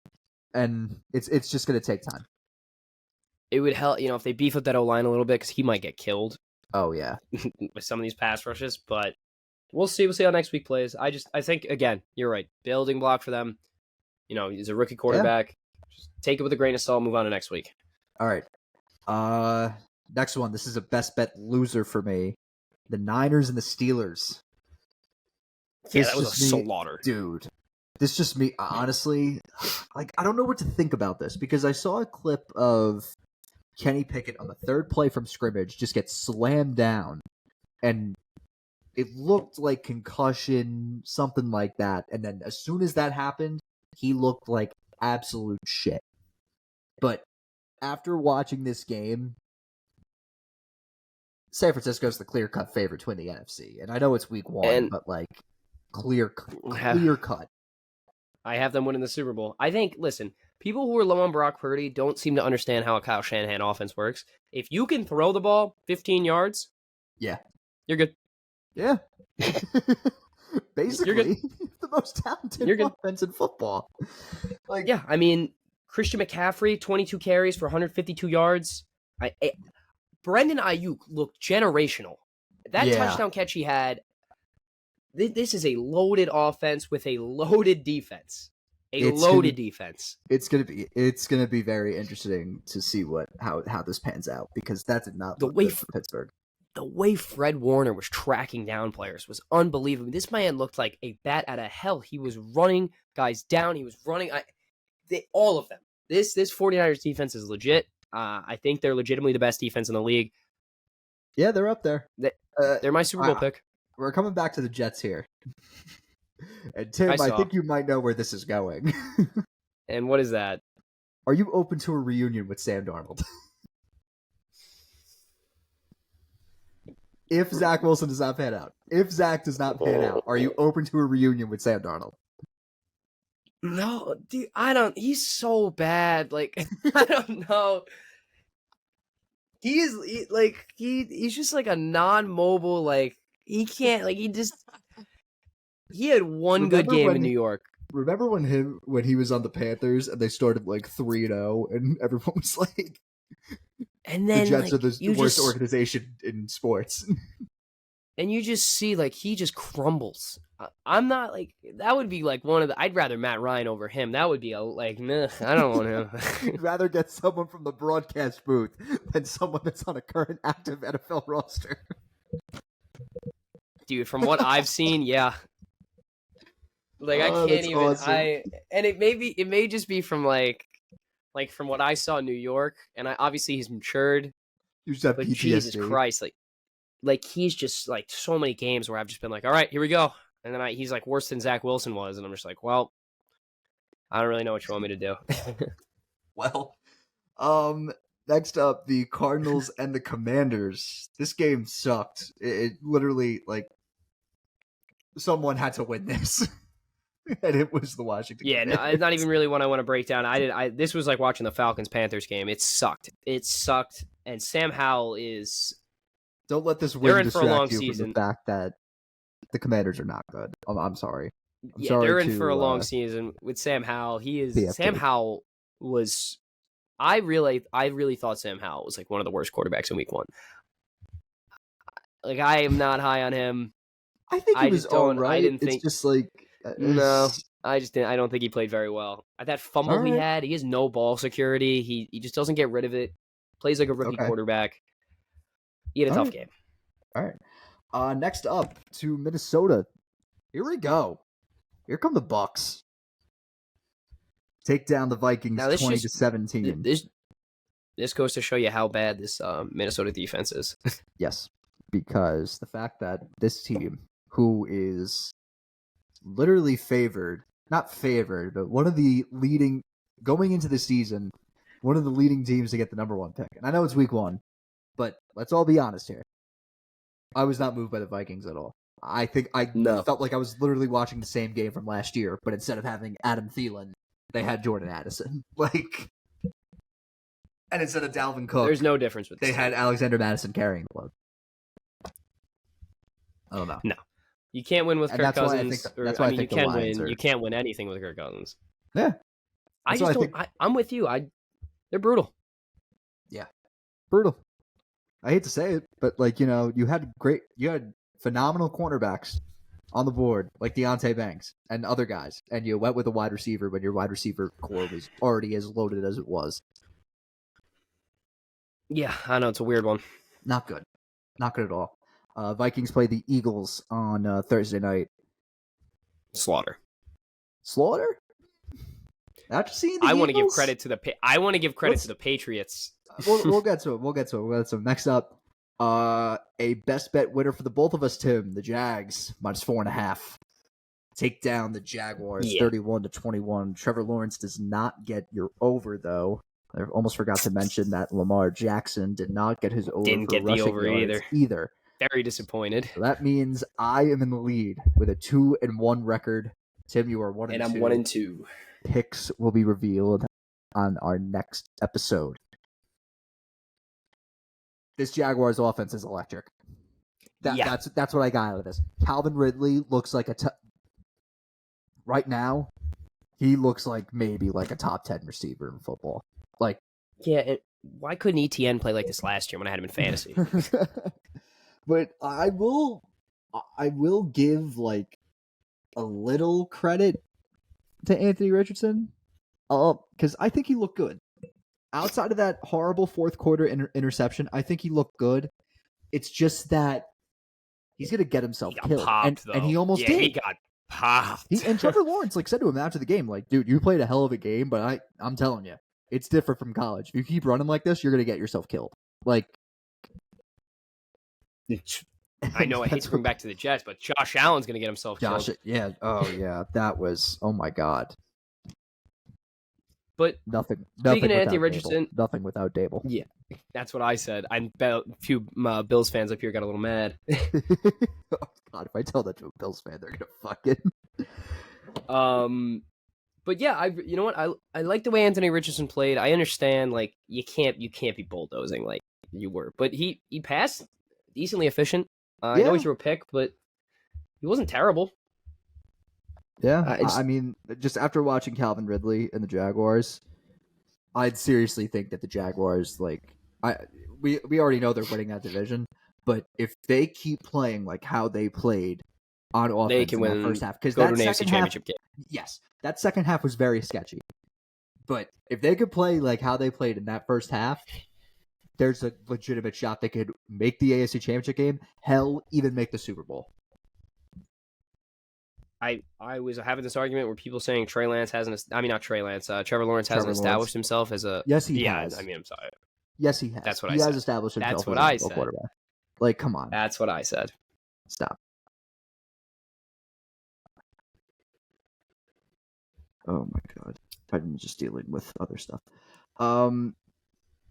and it's just going to take time. It would help, if they beef up that O-line a little bit, because he might get killed. Oh yeah, with some of these pass rushes, but we'll see. We'll see how next week plays. I think again, you're right. Building block for them. He's a rookie quarterback. Yeah. Just take it with a grain of salt. Move on to next week. All right. Next one. This is a best bet loser for me. The Niners and the Steelers. Yeah, that was a slaughter. Dude. This just me, honestly, like, I don't know what to think about this because I saw a clip of Kenny Pickett on the third play from scrimmage just get slammed down, and it looked like concussion, something like that. And then as soon as that happened, he looked like absolute shit. But after watching this game, San Francisco's the clear-cut favorite to win the NFC. And I know it's week 1, but like clear cut. I have them winning the Super Bowl. I think, listen, people who are low on Brock Purdy don't seem to understand how a Kyle Shanahan offense works. If you can throw the ball 15 yards, yeah, you're good. Yeah. Basically, you're good. The most talented offense in football. Like, yeah, I mean, Christian McCaffrey, 22 carries for 152 yards. Brendan Ayuk looked generational. That touchdown catch he had, this is a loaded offense with a loaded defense. Defense. It's gonna be very interesting to see how this pans out because that did not look good for Pittsburgh. The way Fred Warner was tracking down players was unbelievable. This man looked like a bat out of hell. He was running guys down. He was running all of them. This 49ers defense is legit. I think they're legitimately the best defense in the league. Yeah, they're up there. They're my Super Bowl pick. We're coming back to the Jets here. And Tim, I think you might know where this is going. And what is that? Are you open to a reunion with Sam Darnold? If Zach Wilson does not pan out. If Zach does not pan out, are you open to a reunion with Sam Darnold? No, dude, I don't. He's so bad. Like, I don't know. He's just like a non-mobile, like, he can't, like, he had one good game in New York. Remember when he was on the Panthers and they started like 3-0 and everyone was like, and then the Jets are the worst organization in sports. And you just see, like, he just crumbles. I'm not, like, that would be, like, I'd rather Matt Ryan over him. That would be, nah, I don't want him. You'd rather get someone from the broadcast booth than someone that's on a current active NFL roster. Dude, from what I've seen, yeah. Like, I can't even, awesome. And it may just be from, like from what I saw in New York, and obviously he's matured. You just have but PTSD. Jesus Christ, like he's just like so many games where I've just been like, all right, here we go. And then he's like worse than Zach Wilson was. And I'm just like, well, I don't really know what you want me to do. Well, next up, the Cardinals and the Commanders. This game sucked. It literally, like, someone had to win this. And it was the Washington Commanders. No, it's not even really one I want to break down. This was like watching the Falcons-Panthers game. It sucked. And Sam Howell is... Don't let this win distract you from the fact that the Commanders are not good. I'm sorry. They're in for a long season with Sam Howell. Sam Howell was... I really thought Sam Howell was like one of the worst quarterbacks in week 1. Like, I am not high on him. I think he was all right. I didn't think... It's just like... No, I just didn't. I don't think he played very well. That fumble he had, he has no ball security. He just doesn't get rid of it. Plays like a rookie quarterback. He had a tough game. All right. Next up to Minnesota. Here we go. Here come the Bucks. Take down the Vikings 20-17. This goes to show you how bad this Minnesota defense is. Yes, because the fact that this team, who is literally not favored, but one of the leading, going into the season, one of the leading teams to get the number 1 pick. And I know it's week 1, but let's all be honest here. I was not moved by the Vikings at all. I think I felt like I was literally watching the same game from last year, but instead of having Adam Thielen, they had Jordan Addison. And instead of Dalvin Cook, there's no difference with this. They had Alexander Madison carrying the load. I don't know. No. You can't win with Kirk Cousins. You can win. You can't win anything with Kirk Cousins. Yeah. I'm with you. They're brutal. Yeah. Brutal. I hate to say it, but you had phenomenal cornerbacks on the board, like Deontay Banks and other guys, and you went with a wide receiver when your wide receiver core was already as loaded as it was. Yeah, I know it's a weird one. Not good. Not good at all. Vikings play the Eagles on Thursday night. Slaughter. Slaughter? After seeing the I want to give Eagles? credit to the Patriots. We'll get to it. We'll get to it. Next up, a best bet winner for the both of us, Tim. The Jags -4.5. Take down the Jaguars 31-21. Trevor Lawrence does not get your over, though. I almost forgot to mention that Lamar Jackson did not get his over. Didn't get the over either. Very disappointed. So that means I am in the lead with a 2-1 record. Tim, you are 1-2. And I'm 1-2. Picks will be revealed on our next episode. This Jaguars offense is electric. That's what I got out of this. Calvin Ridley looks like right now, he looks like maybe like a top 10 receiver in football. Like, yeah, why couldn't ETN play like this last year when I had him in fantasy? But I will give like a little credit to Anthony Richardson, because I think he looked good. Outside of that horrible fourth quarter interception, I think he looked good. It's just that he's gonna get himself killed, popped, and he almost did. He got popped. And Trevor Lawrence said to him after the game, like, "Dude, you played a hell of a game, but I'm telling you, it's different from college. If you keep running like this, you're gonna get yourself killed." Like, I know I hate to bring back to the Jets, but Josh Allen's gonna get himself killed. Yeah, that was, oh my god. But nothing speaking of Anthony Richardson, nothing without Dable. Yeah, that's what I said. A few Bills fans up here got a little mad. Oh god, if I tell that to a Bills fan, they're gonna fucking. But yeah, you know what? I like the way Anthony Richardson played. I understand, like, you can't be bulldozing like you were, but he passed decently efficient. I know he threw a pick, but he wasn't terrible. Yeah, I mean, just after watching Calvin Ridley and the Jaguars, I'd seriously think that the Jaguars, like, we already know they're winning that division, but if they keep playing like how they played on offense they can win that first half, because go that to an second AFC Championship game. Yes, that second half was very sketchy. But if they could play like how they played in that first half, there's a legitimate shot they could make the AFC Championship game. Hell, even make the Super Bowl. I was having this argument where people saying Trevor Lawrence hasn't established himself as a... Yes, he has. I mean, I'm sorry. Yes, he has. That's what he I has said. established himself That's what as I a said. quarterback. Like, come on. That's what I said. Stop. Oh my god. I'm just dealing with other stuff.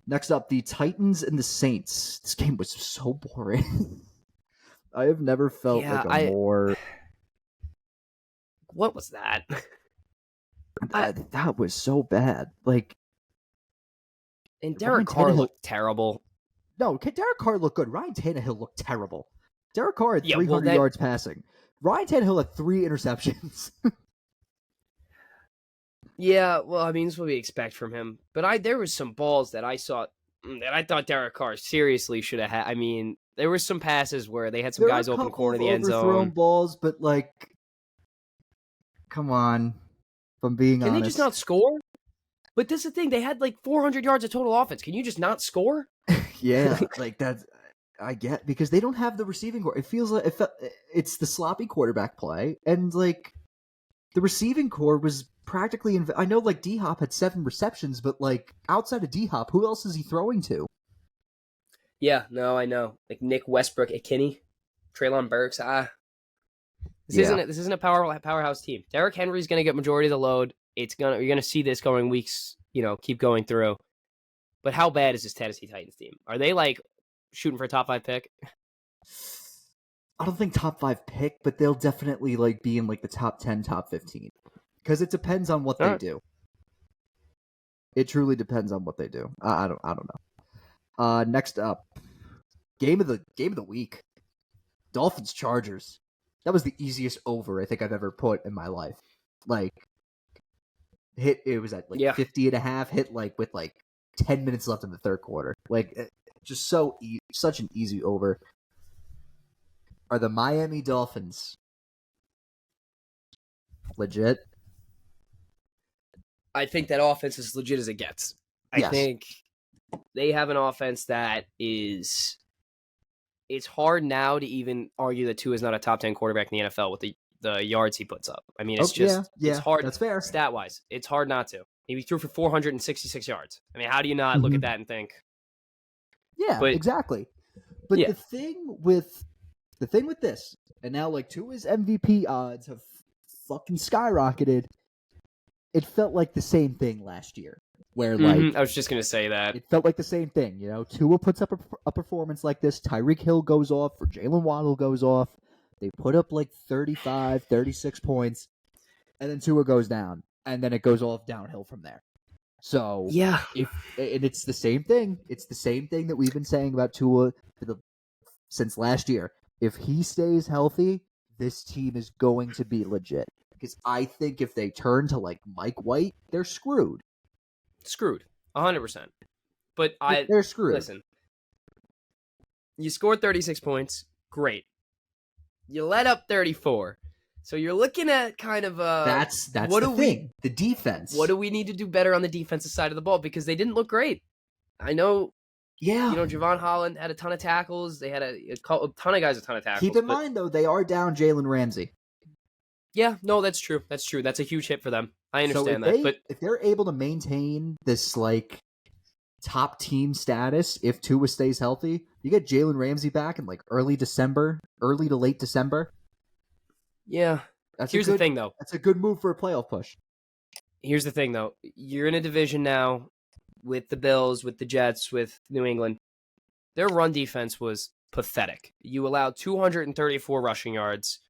Next up, the Titans and the Saints. This game was so boring. I have never felt more... What was that? That was so bad. Like, and Derek Carr looked terrible. No, Derek Carr looked good. Ryan Tannehill looked terrible. Derek Carr had 300 yards passing. Ryan Tannehill had 3 interceptions. Yeah, well, I mean, this is what we expect from him. But there was some balls that I saw that I thought Derek Carr seriously should have had. I mean, there were some passes where they had some guys open corner of the end zone. Overthrown balls, but like, come on. If I'm being honest. Can they just not score? But this is the thing. They had like 400 yards of total offense. Can you just not score? Yeah, like that's... I get, because they don't have the receiving core. It feels like it's the sloppy quarterback play, and like the receiving core was practically. I know, like, D-Hop had 7 receptions, but like outside of D-Hop, who else is he throwing to? Yeah, no, I know. Like Nick Westbrook, Akinney, Treylon Burks. This isn't a powerhouse team. Derrick Henry's going to get majority of the load. You're going to see this going weeks. Keep going through. But how bad is this Tennessee Titans team? Are they like shooting for a top 5 pick? I don't think top 5 pick, but they'll definitely like be in like the top 10, top 15. Because it depends on what they do. It truly depends on what they do. I don't know. Next up, game of the week. Dolphins Chargers. That was the easiest over I think I've ever put in my life. Like, it was at like 50.5, hit like with like 10 minutes left in the third quarter. Like, just such an easy over. Are the Miami Dolphins legit? I think that offense is legit as it gets. I think they have an offense that is. It's hard now to even argue that Tua is not a top 10 quarterback in the NFL with the yards he puts up. I mean, it's it's hard that's fair. Stat wise. It's hard not to. He threw for 466 yards. I mean, how do you not look at that and think? Yeah, exactly. But the thing with this, and now like Tua's MVP odds have fucking skyrocketed. It felt like the same thing last year, where like I was just gonna say that it felt like the same thing. You know, Tua puts up a performance like this. Tyreek Hill goes off, or Jalen Waddle goes off. They put up like 35, 36 points, and then Tua goes down, and then it goes all downhill from there. So and it's the same thing. It's the same thing that we've been saying about Tua since last year. If he stays healthy, this team is going to be legit. Because I think if they turn to like Mike White, they're screwed. Screwed, 100%. But they're screwed. Listen, you scored 36 points, great. You let up 34, so you're looking at kind of that's the thing. The defense. What do we need to do better on the defensive side of the ball? Because they didn't look great. I know. Yeah. You know, Javon Holland had a ton of tackles. They had a ton of guys a ton of tackles. Keep in mind though, they are down Jalen Ramsey. Yeah, no, that's true. That's true. That's a huge hit for them. I understand that. But if they're able to maintain this like top team status, if Tua stays healthy, you get Jalen Ramsey back in like early to late December. Yeah. Here's the thing, though. That's a good move for a playoff push. Here's the thing, though. You're in a division now with the Bills, with the Jets, with New England. Their run defense was pathetic. You allowed 234 rushing yards.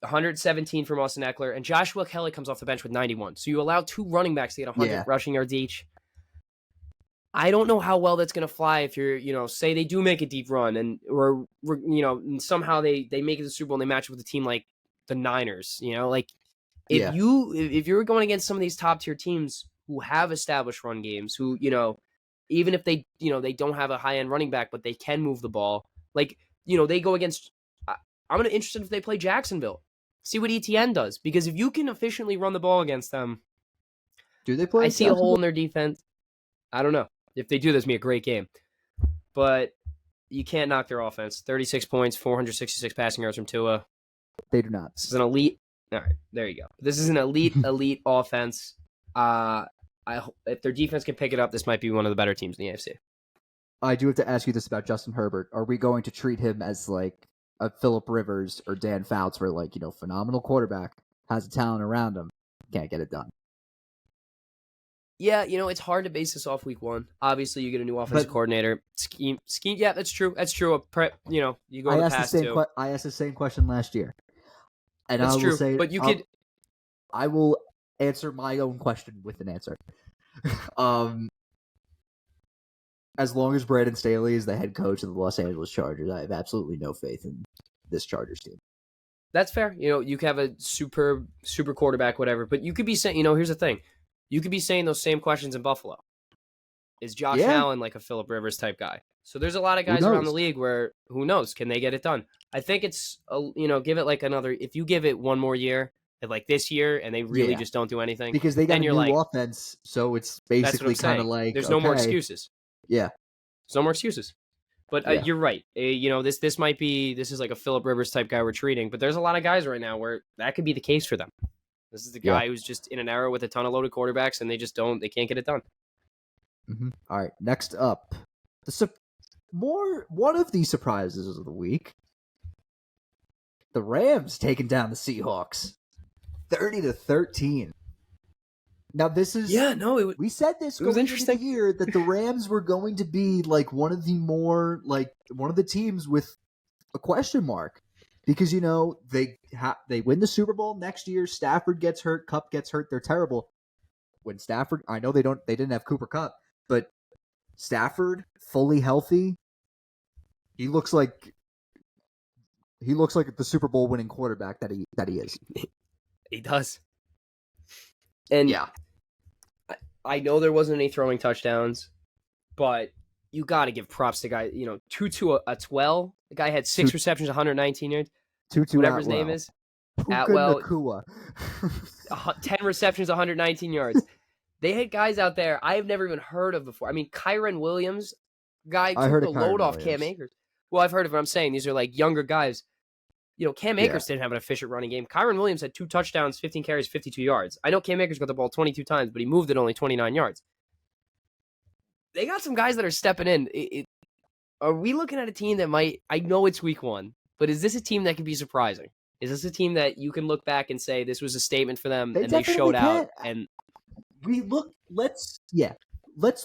117 from Austin Eckler, and Joshua Kelly comes off the bench with 91. So you allow two running backs to get 100 rushing yards each. I don't know how well that's going to fly if you're, say they do make a deep run or somehow they make it to the Super Bowl and they match it with a team like the Niners, if you're going against some of these top tier teams who have established run games, who, even if they don't have a high end running back, but they can move the ball, they go against, I'm going to interested if they play Jacksonville. See what ETN does, because if you can efficiently run the ball against them, do they play? I see a hole in their defense. I don't know. If they do, this will be a great game. But you can't knock their offense. 36 points, 466 passing yards from Tua. They do not. This is an elite. All right, there you go. This is an elite offense. If their defense can pick it up, this might be one of the better teams in the AFC. I do have to ask you this about Justin Herbert. Are we going to treat him as like a Phillip Rivers or Dan Fouts, where phenomenal quarterback, has a talent around him, can't get it done? Yeah, it's hard to base this off week one. Obviously, you get a new offensive coordinator. Scheme. Yeah, that's true. That's true. You go to the past too. I asked the same question last year, and that's I will say, but I will answer my own question with an answer. As long as Brandon Staley is the head coach of the Los Angeles Chargers, I have absolutely no faith in this Chargers team. That's fair. You could have a super quarterback, whatever, but you could be saying, here's the thing. You could be saying those same questions in Buffalo. Is Josh Allen like a Phillip Rivers type guy? So there's a lot of guys around the league where, who knows, can they get it done? I think it's, give it like another, if you give it one more year, like this year, and they really just don't do anything. Because they got a new offense, so it's basically kind of like, there's no more excuses. Yeah. There's no more excuses. But you're right. This is like a Phillip Rivers type guy we're treating, but there's a lot of guys right now where that could be the case for them. This is the guy who's just in an era with a ton of loaded quarterbacks, and they can't get it done. Mm-hmm. All right, next up, one of the surprises of the week, the Rams taking down the Seahawks, 30-13. Now this is we said this going into the year that the Rams were going to be like one of the teams with a question mark, because they win the Super Bowl next year. Stafford gets hurt, Kupp gets hurt. They're terrible. When Stafford, I know they didn't have Cooper Kupp, but Stafford fully healthy, he looks like the Super Bowl winning quarterback that he is. He does. And I know there wasn't any throwing touchdowns, but you got to give props to guy. Tutu Atwell. The guy had 6 receptions, 119 yards. Tutu whatever his name is. Atwell. 10 receptions, 119 yards. They had guys out there I've never even heard of before. I mean, Kyron Williams, guy I took heard the of load Kyron off Cam Williams. Akers. Well, I've heard of it. I'm saying these are like younger guys. Cam Yeah. Akers didn't have an efficient running game. Kyron Williams had 2 touchdowns, 15 carries, 52 yards. I know Cam Akers got the ball 22 times, but he moved it only 29 yards. They got some guys that are stepping in. Are we looking at a team that might, I know it's week 1, but is this a team that could be surprising? Is this a team that you can look back and say this was a statement for them and they showed out? And let's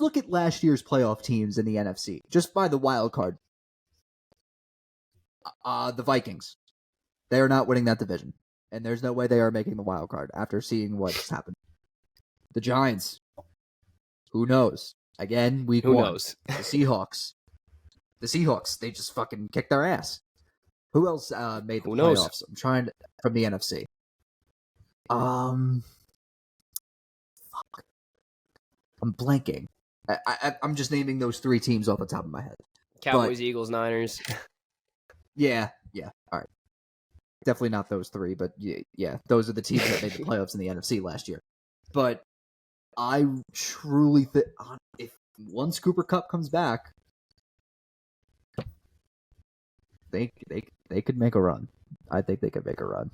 look at last year's playoff teams in the NFC, just by the wild card. The Vikings. They are not winning that division, and there's no way they are making the wild card after seeing what's happened. The Giants. Who knows? Again, week 1. Who knows? The Seahawks. They just fucking kicked their ass. Who else made the playoffs? I'm trying to, from the NFC. Fuck. I'm blanking. I'm just naming those 3 teams off the top of my head. Cowboys, Eagles, Niners. Yeah. All right. Definitely not those 3, but yeah, those are the teams that made the playoffs in the NFC last year. But I truly think if once Cooper Kupp comes back, they could make a run. I think they could make a run.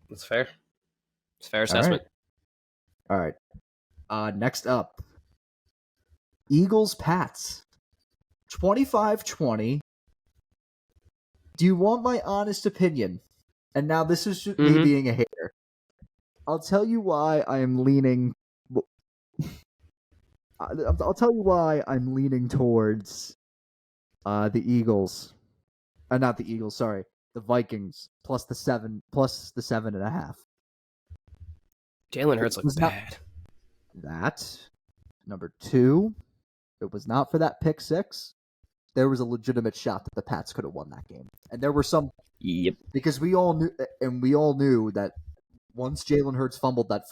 That's fair. It's a fair assessment. All right. Next up, Eagles Pats. 25-20. Do you want my honest opinion? And now this is me being a hater. I'll tell you why I am leaning. I'll tell you why I'm leaning towards the Eagles. Not the Eagles. Sorry, the Vikings plus the 7.5. Jalen Hurts looks bad. That number 2. It was not for that pick 6. There was a legitimate shot that the Pats could have won that game. And there were some... Yep. Because we all knew that once Jalen Hurts fumbled the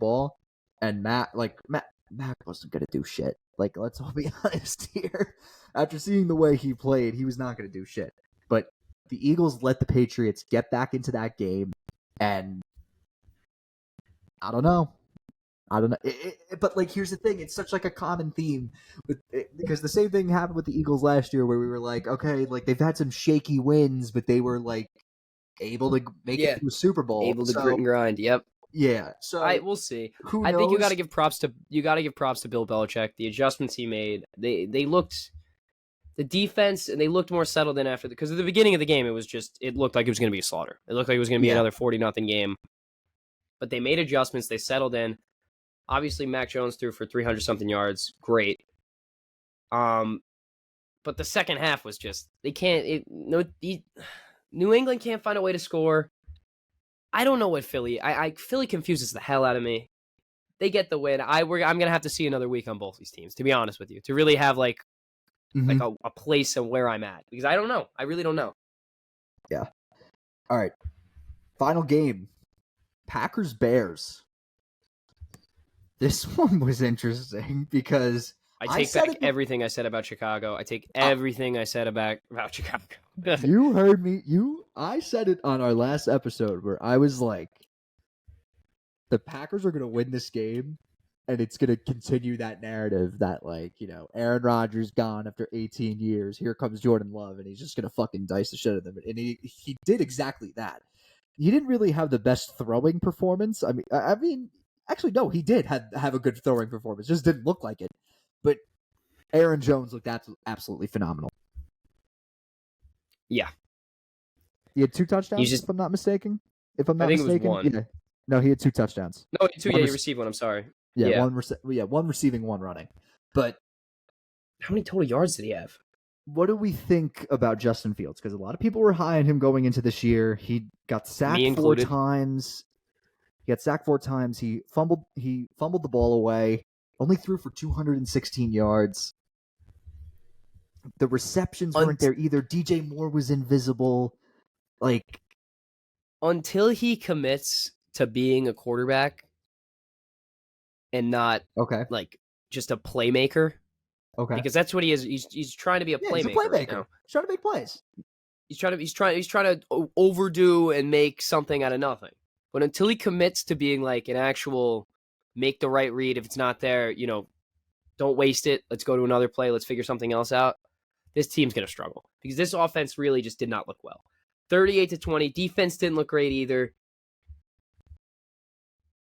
ball, and Matt wasn't going to do shit. Like, let's all be honest here. After seeing the way he played, he was not going to do shit. But the Eagles let the Patriots get back into that game, and I don't know. But like, here's the thing: it's such like a common theme, because the same thing happened with the Eagles last year, where we were like, okay, like they've had some shaky wins, but they were like able to make it to a Super Bowl, able to grit and grind. Yep. Yeah. So we'll see. Who I knows? think you got to give props to Bill Belichick. The adjustments he made, they looked the defense, and they looked more settled in after because at the beginning of the game, it looked like it was going to be a slaughter. It looked like it was going to be another 40-0 game. But they made adjustments. They settled in. Obviously, Mac Jones threw for 300-something yards. Great. But the second half was just New England can't find a way to score. I don't know what Philly. Philly confuses the hell out of me. They get the win. I'm gonna have to see another week on both these teams, to be honest with you, to really have like a place of where I'm at, because I don't know. I really don't know. Yeah. All right. Final game. Packers Bears. This one was interesting because I take back everything I said about Chicago. I take everything I said about Chicago. You heard me. I said it on our last episode where I was like, the Packers are going to win this game, and it's going to continue that narrative that, like, Aaron Rodgers gone after 18 years. Here comes Jordan Love, and he's just going to fucking dice the shit out of them. And he did exactly that. He didn't really have the best throwing performance. I mean, actually, no, he did have a good throwing performance. Just didn't look like it. But Aaron Jones looked absolutely phenomenal. Yeah. He had 2 touchdowns, if I'm not mistaken. I think it was 1. Yeah. No, he had 2 touchdowns. No, 2. You received 1. I'm sorry. Yeah. 1 receiving, 1 running. But how many total yards did he have? What do we think about Justin Fields? Because a lot of people were high on him going into this year. He got sacked 4 times. He fumbled the ball away. Only threw for 216 yards. The receptions weren't there either. DJ Moore was invisible. Like, until he commits to being a quarterback and not like just a playmaker. Okay. Because that's what he is. He's trying to be a playmaker. He's a playmaker. Right now. He's trying to make plays. He's trying to overdo and make something out of nothing. But until he commits to being like an actual make the right read, if it's not there, don't waste it. Let's go to another play. Let's figure something else out. This team's going to struggle because this offense really just did not look well. 38-20. Defense didn't look great either.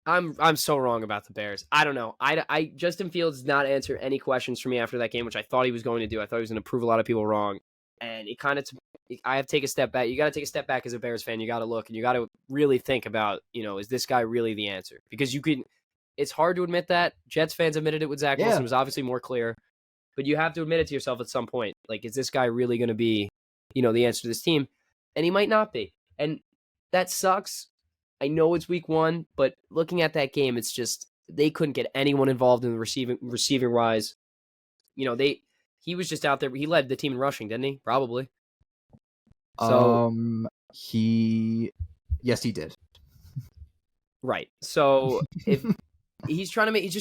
I'm so wrong about the Bears. I don't know. I Justin Fields did not answer any questions for me after that game, which I thought he was going to do. I thought he was going to prove a lot of people wrong. And it kind of, I have to take a step back. You got to take a step back as a Bears fan. You got to look and you got to really think about, is this guy really the answer? Because it's hard to admit that. Jets fans admitted it with Zach Wilson. It was obviously more clear. But you have to admit it to yourself at some point. Like, is this guy really going to be, the answer to this team? And he might not be. And that sucks. I know it's week 1, but looking at that game, it's just they couldn't get anyone involved in the receiving wise. He was just out there. He led the team in rushing, didn't he? Probably. So yes, he did. Right. So if he's just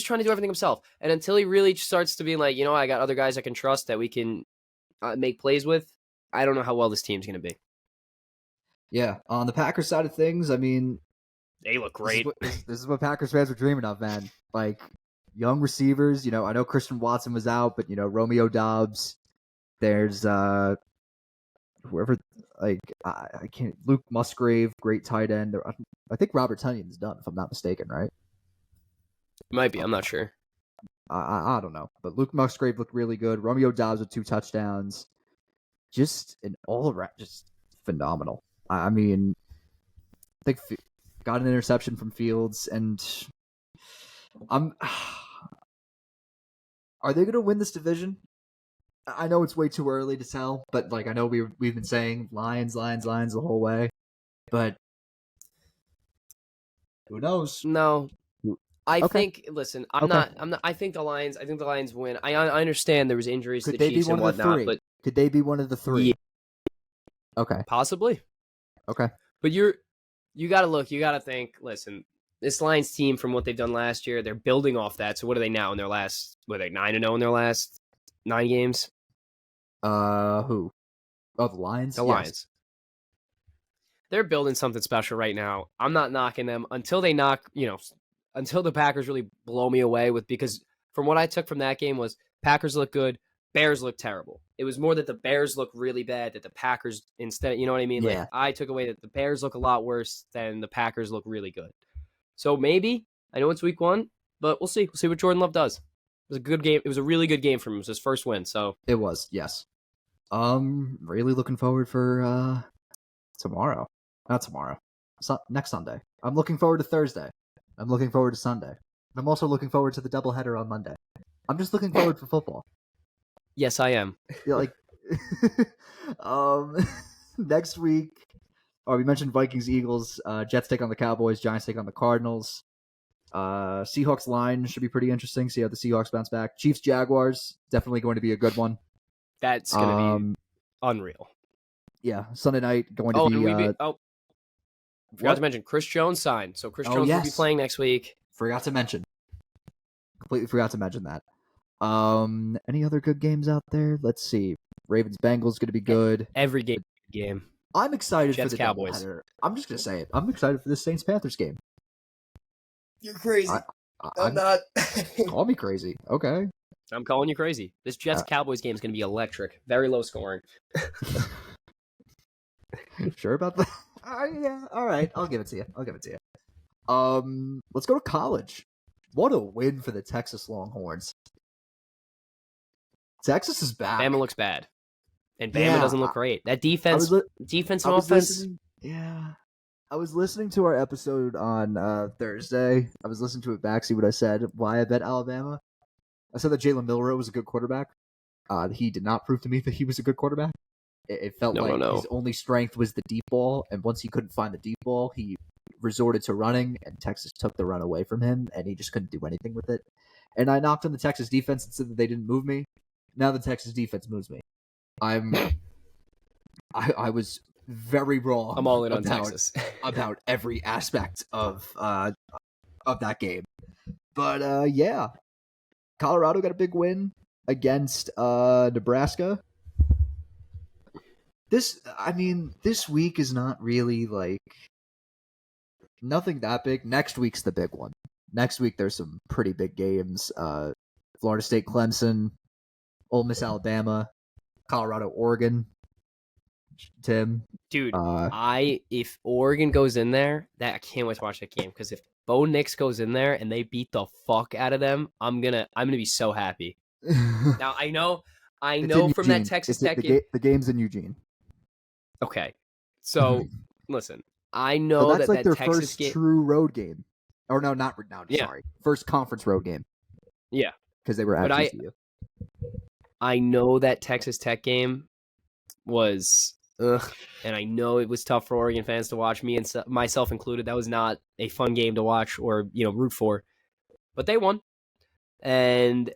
trying to do everything himself, and until he really starts to be like, I got other guys I can trust that we can make plays with, I don't know how well this team's going to be. Yeah, on the Packers side of things, I mean, they look great. This is what Packers fans were dreaming of, man. Like, young receivers, I know Christian Watson was out, but, Romeo Doubs, there's, whoever, like, I can't, Luke Musgrave, great tight end. I think Robert Tunyon's done, if I'm not mistaken, right? Might be, I'm not sure. I don't know, but Luke Musgrave looked really good. Romeo Doubs with 2 touchdowns. Just an all-around, just phenomenal. I mean, I think got an interception from Fields, and are they going to win this division? I know it's way too early to tell, but I know we've been saying Lions the whole way, but who knows? No, I think. Listen, I'm not. I think the Lions win. I understand there was injuries to the Chiefs and whatnot, but could they be one of the 3? Yeah. Okay, possibly. Okay, but you got to look. You got to think. Listen, this Lions team, from what they've done last year, they're building off that. So what are they now in their last? Were they 9-0 in their last 9 games? Who? Oh, the Lions. The Lions. They're building something special right now. I'm not knocking them until they until the Packers really blow me away because from what I took from that game was Packers look good, Bears look terrible. It was more that the Bears look really bad, that the Packers instead, you know what I mean? Yeah. Like, I took away that the Bears look a lot worse than the Packers look really good. So maybe, I know it's week 1, but we'll see. We'll see what Jordan Love does. It was a good game. It was a really good game for him. It was his first win. So it was, yes. Really looking forward for tomorrow. Not tomorrow. Next Sunday. I'm looking forward to Thursday. I'm looking forward to Sunday. I'm also looking forward to the doubleheader on Monday. I'm just looking forward for football. Yes, I am. Yeah, next week, we mentioned Vikings, Eagles, Jets take on the Cowboys, Giants take on the Cardinals. Seahawks line should be pretty interesting. See how the Seahawks bounce back. Chiefs, Jaguars, definitely going to be a good one. That's going to be unreal. Yeah, Sunday night going to be. Forgot to mention Chris Jones signed. So Chris Jones will be playing next week. Forgot to mention. Completely forgot to mention that. Any other good games out there? Let's see. Ravens Bengals going to be good. Every game. I'm excited Jets, for the Cowboys. doubleheader. I'm just going to say it. I'm excited for the Saints Panthers game. You're crazy. I'm not. Call me crazy. Okay. I'm calling you crazy. This Jets Cowboys game is going to be electric. Very low scoring. Sure about that? Yeah. All right. I'll give it to you. Let's go to college. What a win for the Texas Longhorns. Texas is back. Bama looks bad. And Bama doesn't look great. That defense and offense. I was listening to our episode on Thursday. I was listening to it back, see what I said, why I bet Alabama. I said that Jalen Milroe was a good quarterback. He did not prove to me that he was a good quarterback. It felt his only strength was the deep ball, and once he couldn't find the deep ball, he resorted to running, and Texas took the run away from him, and he just couldn't do anything with it. And I knocked on the Texas defense and said that they didn't move me. Now the Texas defense moves me. I was very wrong. I'm all in on Texas about every aspect of that game. But yeah, Colorado got a big win against Nebraska. This week is not really nothing that big. Next week's the big one. Next week there's some pretty big games. Florida State, Clemson, Ole Miss, Alabama, Colorado, Oregon. Tim, dude, if Oregon goes in there, I can't wait to watch that game because if Bo Nix goes in there and they beat the fuck out of them, I'm gonna be so happy. Now I know from that Texas Tech game, the game's in Eugene. Okay, so listen, I know so that's like their Texas first true road game, or no, not now. Yeah. Sorry, first conference road game. Yeah, because they were at TCU. I know that Texas Tech game was. And I know it was tough for Oregon fans to watch, me and myself included. That was not a fun game to watch or root for, but they won, and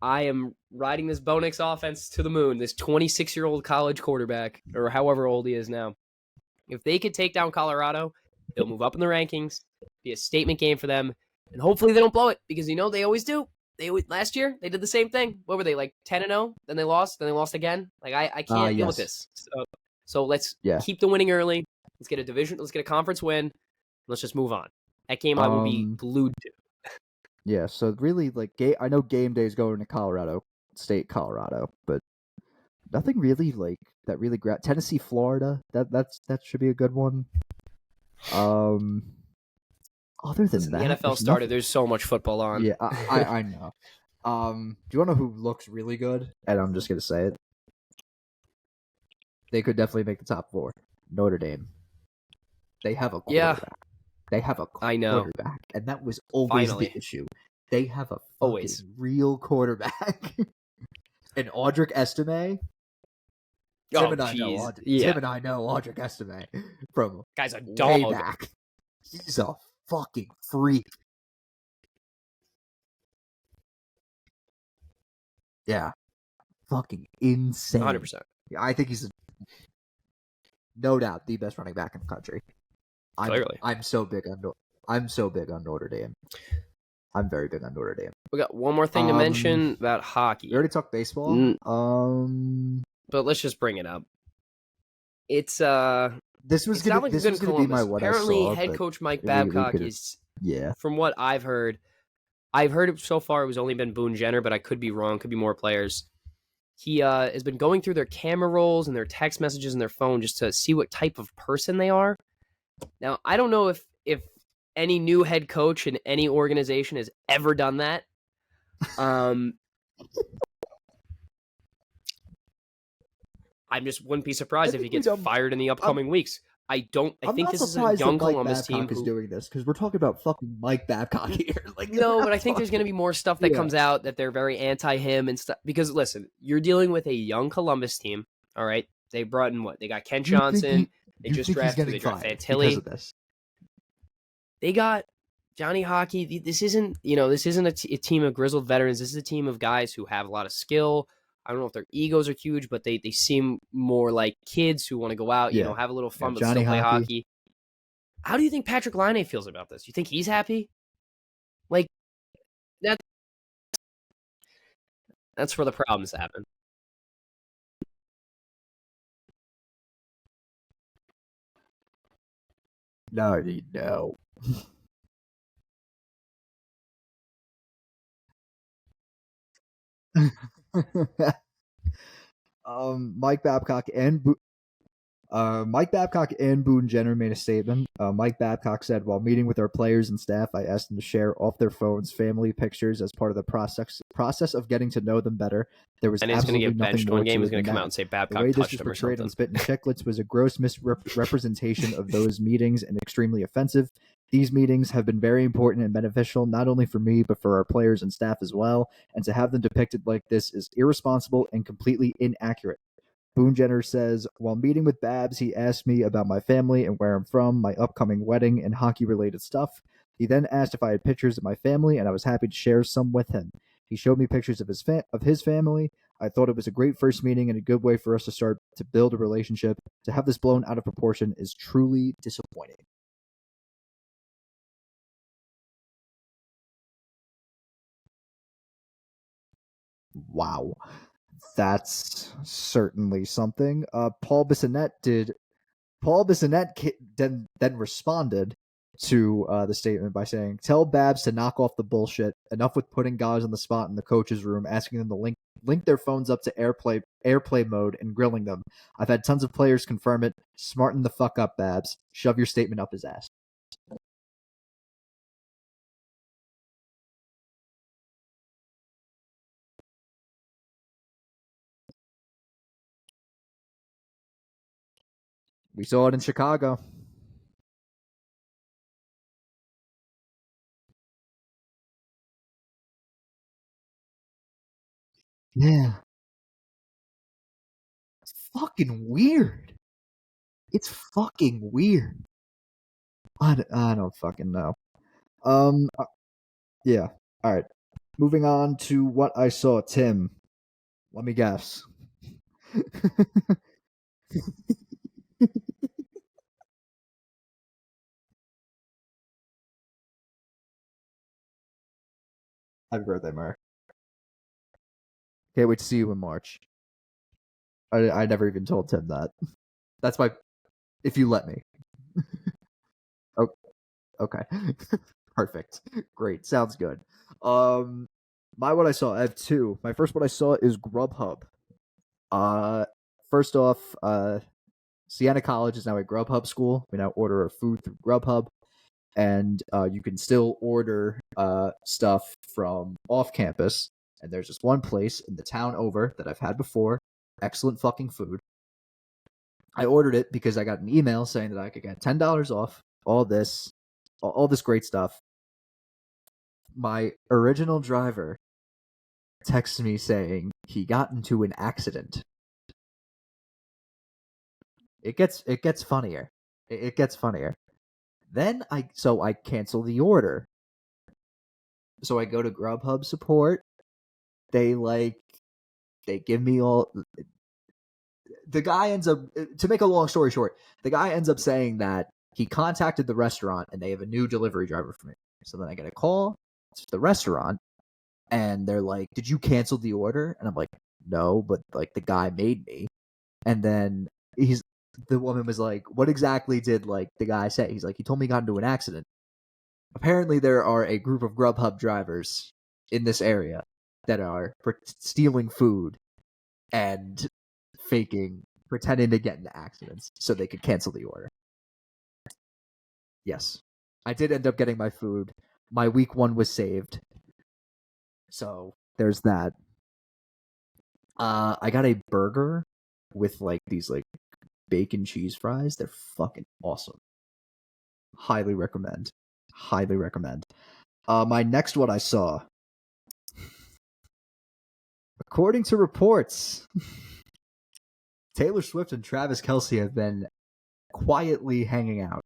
I am riding this Bo Nix offense to the moon. This 26-year-old college quarterback, or however old he is now, if they could take down Colorado, they'll move up in the rankings. Be a statement game for them, and hopefully they don't blow it because they always do. Last year they did the same thing. What were they, like 10-0? Then they lost again. Like I can't deal with this. So let's keep the winning early. Let's get a division. Let's get a conference win. Let's just move on. That game I will be glued to. Yeah. So really, like, I know game day is going to Colorado, but nothing really like that. Really great. Tennessee, Florida. That should be a good one. Other than that, the NFL started. There's so much football on. Yeah, I know. Do you want to know who looks really good? And I'm just gonna say it. They could definitely make the top 4. Notre Dame. They have a quarterback. Yeah. They have a quarterback, and that was always the issue. They have a real quarterback. And Audric Estime. Tim and I know Audric Estime from guy's a dog. Way back. He's a fucking freak. Yeah. Fucking insane. 100%. I think he's no doubt the best running back in the country. Clearly. I'm so big on Notre Dame. I'm very big on Notre Dame. We got one more thing to mention about hockey. We already talked baseball. But let's just bring it up. It's this was going to be my what Apparently, I saw, head coach Mike Babcock is, from what I've heard it so far. It was only been Boone Jenner, but I could be wrong. Could be more players. He has been going through their camera rolls and their text messages and their phone just to see what type of person they are. Now, I don't know if any new head coach in any organization has ever done that. I just wouldn't be surprised if he gets fired in the upcoming weeks. I think this is a young Columbus team who's doing this because we're talking about fucking Mike Babcock here. No, but I think there's going to be more stuff that comes out that they're very anti him and stuff. Because listen, you're dealing with a young Columbus team. All right, they brought in They got Kent Johnson. They just drafted Fantilli. They got Johnny Hockey. This isn't a team of grizzled veterans. This is a team of guys who have a lot of skill. I don't know if their egos are huge, but they seem more like kids who want to go out, have a little fun, but still play hockey. How do you think Patrick Laine feels about this? You think he's happy? Like, that's where the problems happen. No. Mike Babcock and Boone Jenner made a statement. Mike Babcock said, while meeting with our players and staff, I asked them to share off their phones family pictures as part of the process of getting to know them better. There was absolutely nothing more to it. He's going to come out and say Babcock touched him or something. On Spit and Chicklets was a gross misrepresentation of those meetings and extremely offensive. These meetings have been very important and beneficial, not only for me, but for our players and staff as well. And to have them depicted like this is irresponsible and completely inaccurate. Boone Jenner says, while meeting with Babs, he asked me about my family and where I'm from, my upcoming wedding, and hockey-related stuff. He then asked if I had pictures of my family, and I was happy to share some with him. He showed me pictures of his family. I thought it was a great first meeting and a good way for us to start to build a relationship. To have this blown out of proportion is truly disappointing. Wow. That's certainly something. Paul Bissonnette then responded to the statement by saying, "Tell Babs to knock off the bullshit. Enough with putting guys on the spot in the coach's room, asking them to link their phones up to airplay mode and grilling them. I've had tons of players confirm it. Smarten the fuck up, Babs. Shove your statement up his ass." We saw it in Chicago. Yeah. It's fucking weird. It's fucking weird. I don't fucking know. Yeah. All right. Moving on to what I saw. Tim, let me guess. Happy birthday, Mark. Can't wait to see you in March. I never even told Tim that. That's my. If you let me. Oh, okay. Perfect. Great. Sounds good. Um, my what I saw. I have two. My first what I saw is Grubhub. Uh, First off, Siena College is now a Grubhub school. We now order our food through Grubhub, and you can still order stuff from off campus. And there's just one place in the town over that I've had before. Excellent fucking food. I ordered it because I got an email saying that I could get $10 off all this great stuff. My original driver texted me saying he got into an accident. It gets funnier. It gets funnier. Then I cancel the order. So I go to Grubhub support. They give me all. The guy ends up, to make a long story short, the guy ends up saying that he contacted the restaurant and they have a new delivery driver for me. So then I get a call to the restaurant and they're like, "Did you cancel the order?" And I'm like, "No, but like the guy made me." And then the woman was like, "What exactly did like the guy say?" He's like, "He told me he got into an accident." Apparently there are a group of Grubhub drivers in this area that are stealing food and pretending to get into accidents so they could cancel the order. Yes. I did end up getting my food. My week one was saved. So there's that. I got a burger with like these like bacon cheese fries. They're fucking awesome. Highly recommend. Highly recommend. My next one I saw. According to reports, Taylor Swift and Travis Kelce have been quietly hanging out.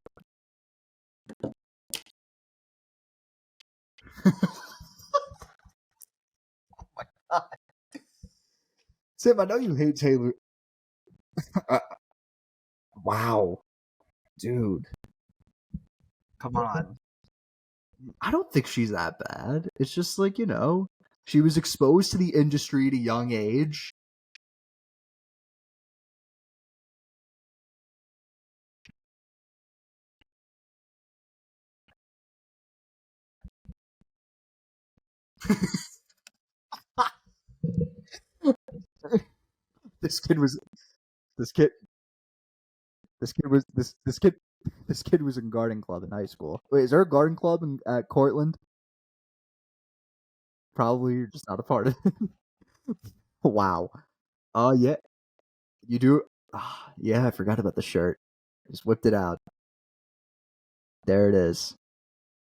Sam, I know you hate Taylor. Uh, wow, dude, come on. I don't think she's that bad. It's just like, she was exposed to the industry at a young age. this kid was this kid this kid was this kid was in garden club in high school. Wait, is there a garden club at Cortland? Probably you're just not a part of it. Wow. Oh yeah, you do. Yeah, I forgot about the shirt. Just whipped it out. There it is.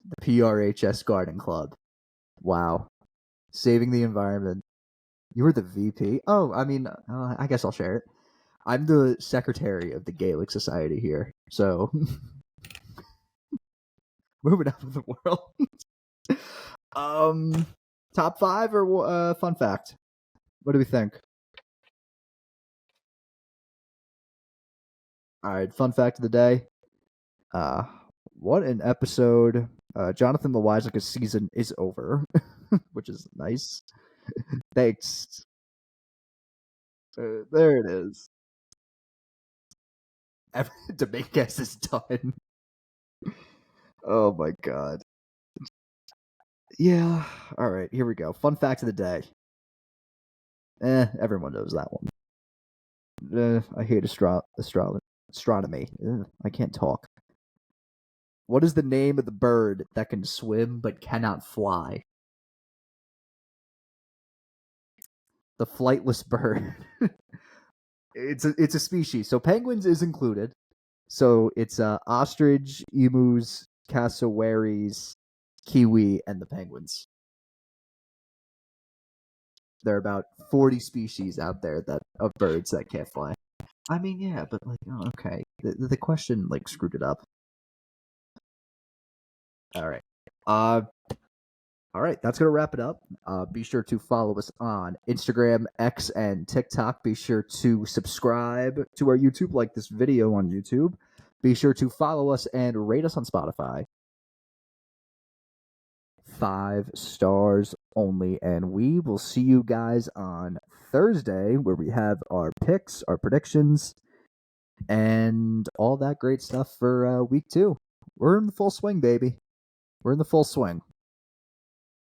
The PRHS Garden Club. Wow. Saving the environment. You were the VP? Oh, I mean, I guess I'll share it. I'm the secretary of the Gaelic Society here. So, moving up in the world. um, Top five or fun fact? What do we think? All right, fun fact of the day. Uh, what an episode. Jonathan Loizaca's season is over, which is nice. Thanks. There it is. Dominguez is done. Oh my god. Yeah. All right. Here we go. Fun fact of the day. Everyone knows that one. I hate astronomy. I can't talk. What is the name of the bird that can swim but cannot fly? The flightless bird. It's a species. So penguins is included. So it's ostrich, emus, cassowaries, kiwi, and the penguins. There are about 40 species out there of birds that can't fly. I mean, yeah, but like, oh, okay. The question like screwed it up. All right. All right, that's gonna wrap it up. Be sure to follow us on Instagram, X, and TikTok. Be sure to subscribe to our YouTube, like this video on YouTube. Be sure to follow us and rate us on Spotify. 5 stars only, and we will see you guys on Thursday, where we have our picks, our predictions, and all that great stuff for week 2. We're in the full swing, baby. We're in the full swing.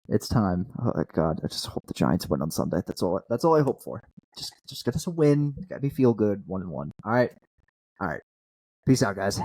It's time. Oh God, I just hope the Giants win on Sunday. That's all I hope for. Just get us a win. Got me feel good. 1-1. All right. Peace out, guys.